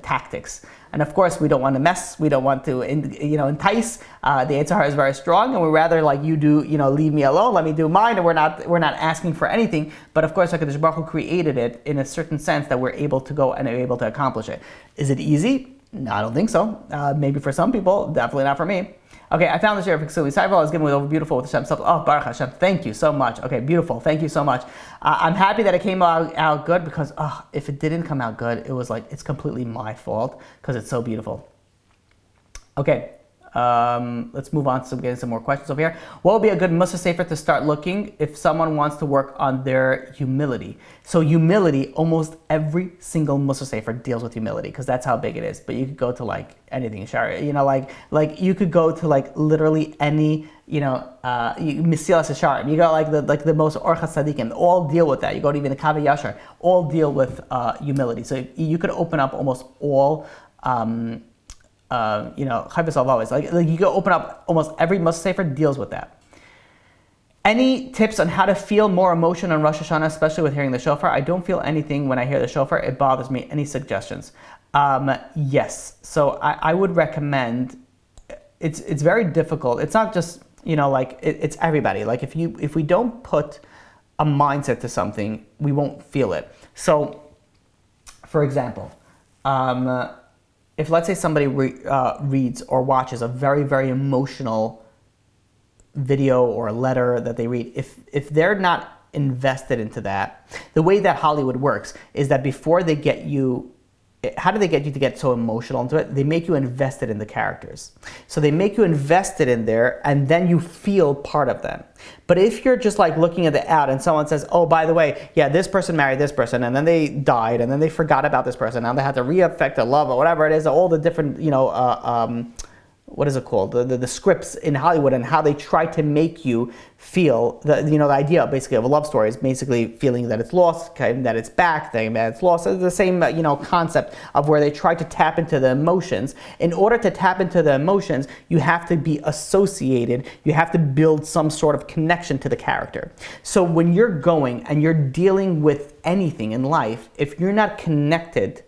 tactics. And of course, we don't want to mess. We don't want to, entice. The Yetzer Hara is very strong, and we'd rather like you do, leave me alone. Let me do mine. And we're not asking for anything. But of course, HaKadosh Baruch Hu created it in a certain sense that we're able to go and are able to accomplish it. Is it easy? No, I don't think so. Maybe for some people, definitely not for me. Okay, I found this here for Ksili Cyber. I was given with beautiful with Hashem. Oh, Baruch Hashem, thank you so much. Okay, beautiful. Thank you so much. I'm happy that it came out good because if it didn't come out good, it was like it's completely my fault because it's so beautiful. Okay, let's move on to getting some more questions over here. What would be a good Mussar Sefer to start looking if someone wants to work on their humility? So humility, almost every single Mussar Sefer deals with humility because that's how big it is. But you could go to like anything, like you could go to like literally any, Mesilas Yesharim. You got like the most Orchas Tzadikim, all deal with that. You go to even the Kaveh Yashar, all deal with humility. So you could open up almost all. Chayvus always like you can open up almost every Mussar Sefer deals with that. Any tips on how to feel more emotion on Rosh Hashanah, especially with hearing the shofar? I don't feel anything when I hear the shofar. It bothers me. Any suggestions? Yes. So I would recommend. It's very difficult. It's not just it's everybody. Like if we don't put a mindset to something, we won't feel it. So, for example. If let's say somebody reads or watches a very, very emotional video or a letter that they read, if they're not invested into that, the way that Hollywood works is that before they get you, how do they get you to get so emotional into it? They make you invested in the characters. So they make you invested in there and then you feel part of them. But if you're just like looking at the ad and someone says, oh, by the way, yeah, this person married this person and then they died and then they forgot about this person. Now they had to re-affect their love or whatever it is, all the different, what is it called? The scripts in Hollywood and how they try to make you feel the idea basically of a love story is basically feeling that it's lost, that it's back, that it's lost. It's the same concept of where they try to tap into the emotions. In order to tap into the emotions, you have to be associated. You have to build some sort of connection to the character. So when you're going and you're dealing with anything in life, if you're not connected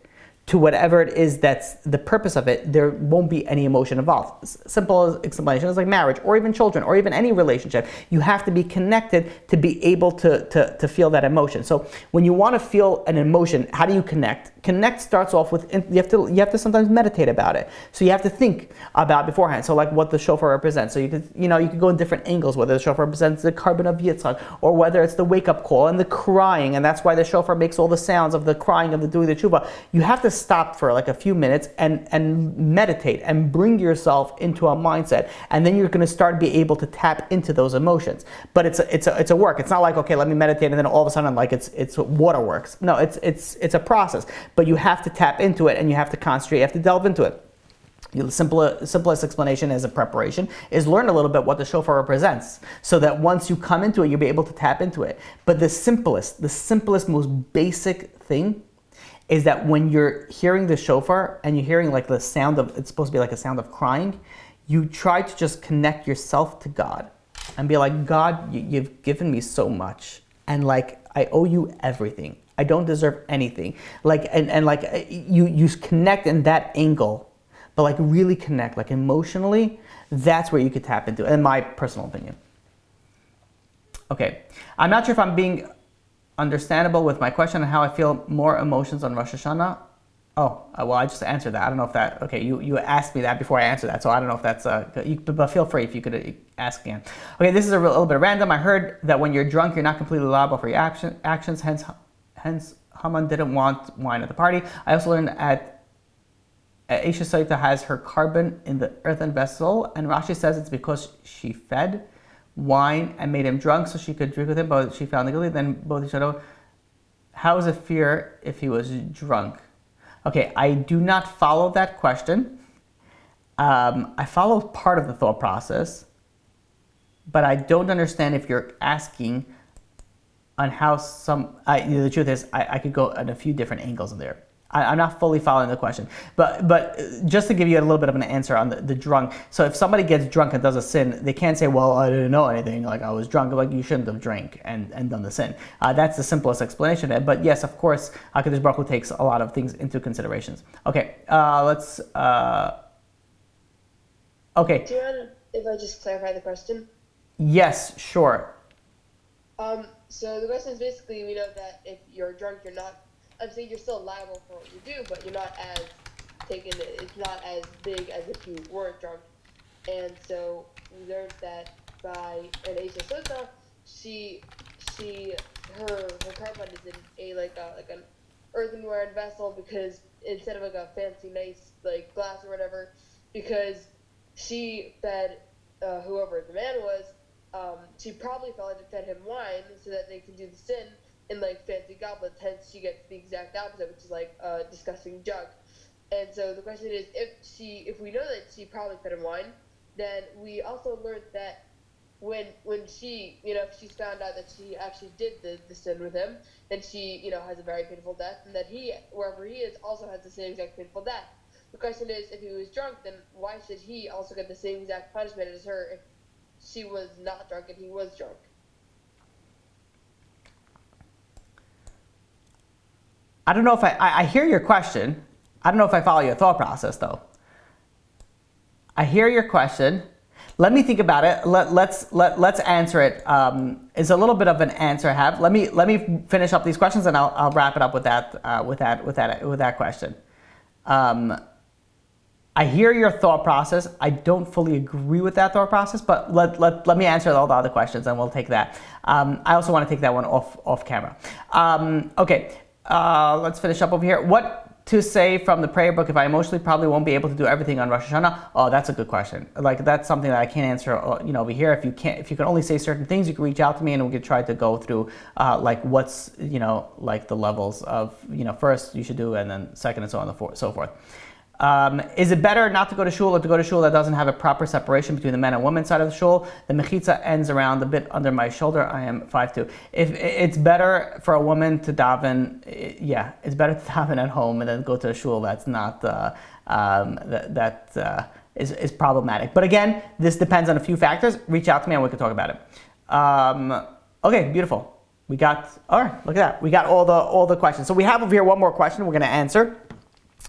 to whatever it is that's the purpose of it, there won't be any emotion involved. Simple explanation is like marriage or even children or even any relationship. You have to be connected to be able to feel that emotion. So when you want to feel an emotion, how do you connect? Connect starts off with, you have to sometimes meditate about it. So you have to think about beforehand. So like what the shofar represents. So you could go in different angles, whether the shofar represents the carbon of Yitzchak or whether it's the wake-up call and the crying, and that's why the shofar makes all the sounds of the crying of the doing the tshuva. You have to stop for like a few minutes and meditate and bring yourself into a mindset, and then you're going to start to be able to tap into those emotions. But it's a work. It's not like, okay, let me meditate and then all of a sudden like it's waterworks. No, it's a process. But you have to tap into it and you have to concentrate. You have to delve into it. The simplest explanation as a preparation is learn a little bit what the shofar represents, so that once you come into it, you'll be able to tap into it. But the simplest, most basic thing is that when you're hearing the shofar and you're hearing like the sound of, it's supposed to be like a sound of crying, you try to just connect yourself to God and be like, God, you've given me so much, and like I owe you everything. I don't deserve anything. Like and like you connect in that angle, but like really connect, like emotionally, that's where you could tap into, in my personal opinion. Okay, I'm not sure if I'm being understandable with my question on how I feel more emotions on Rosh Hashanah. Oh, well, I just answered that. I don't know if that, okay, you asked me that before I answered that, so I don't know if that's, but feel free if you could ask again. Okay, this is a little bit random. I heard that when you're drunk, you're not completely liable for your actions, hence Haman didn't want wine at the party. I also learned at Isha Saita has her carbon in the earthen vessel, and Rashi says it's because she fed wine and made him drunk so she could drink with him, but she found the guilty. Then both each other. How is it fear if he was drunk? Okay, I do not follow that question. I follow part of the thought process, but I don't understand if you're asking on how the truth is, I could go at a few different angles in there. I'm not fully following the question, but just to give you a little bit of an answer on the drunk. So if somebody gets drunk and does a sin, they can't say, well, I didn't know anything, like I was drunk. Like, you shouldn't have drank and done the sin. That's the simplest explanation. But yes, of course, HaKadosh Baruch Hu takes a lot of things into considerations. Okay, let's. Okay. Do you mind if I just clarify the question? Yes, sure. So the question is basically, we know that if you're drunk, you're not. I'm saying you're still liable for what you do, but you're not as taken. It's not as big as if you were drunk. And so we learned that by an Aisha Sota, her carbon is in like an earthenware vessel, because instead of like a fancy nice like glass or whatever, because she fed whoever the man was. She probably fed him wine so that they can do the sin in like fancy goblets. Hence, she gets the exact opposite, which is like a disgusting jug. And so the question is, if we know that she probably fed him wine, then we also learned that when she, if she's found out that she actually did the sin with him, then she, has a very painful death, and that he, wherever he is, also has the same exact painful death. The question is, if he was drunk, then why should he also get the same exact punishment as her if she was not drunk and he was drunk? I don't know if I hear your question. I don't know if I follow your thought process, though. I hear your question. Let me think about it. Let's answer it. It's a little bit of an answer I have. Let me finish up these questions, and I'll wrap it up with that question. I hear your thought process. I don't fully agree with that thought process, but let me answer all the other questions, and we'll take that. I also want to take that one off camera. Okay, let's finish up over here. What to say from the prayer book if I emotionally probably won't be able to do everything on Rosh Hashana? Oh, that's a good question. Like, that's something that I can't answer. Over here. If you can only say certain things, you can reach out to me, and we could try to go through like what's like the levels of first you should do, and then second, and so on and so forth. Is it better not to go to shul or to go to shul that doesn't have a proper separation between the men and women side of the shul? The mechitza ends around a bit under my shoulder. I am 5'2". If it's better for a woman to daven, it's better to daven at home and then go to a shul that's not is problematic. But again, this depends on a few factors. Reach out to me and we can talk about it. Okay, beautiful. All right, look at that. We got all the questions. So we have over here one more question we're going to answer.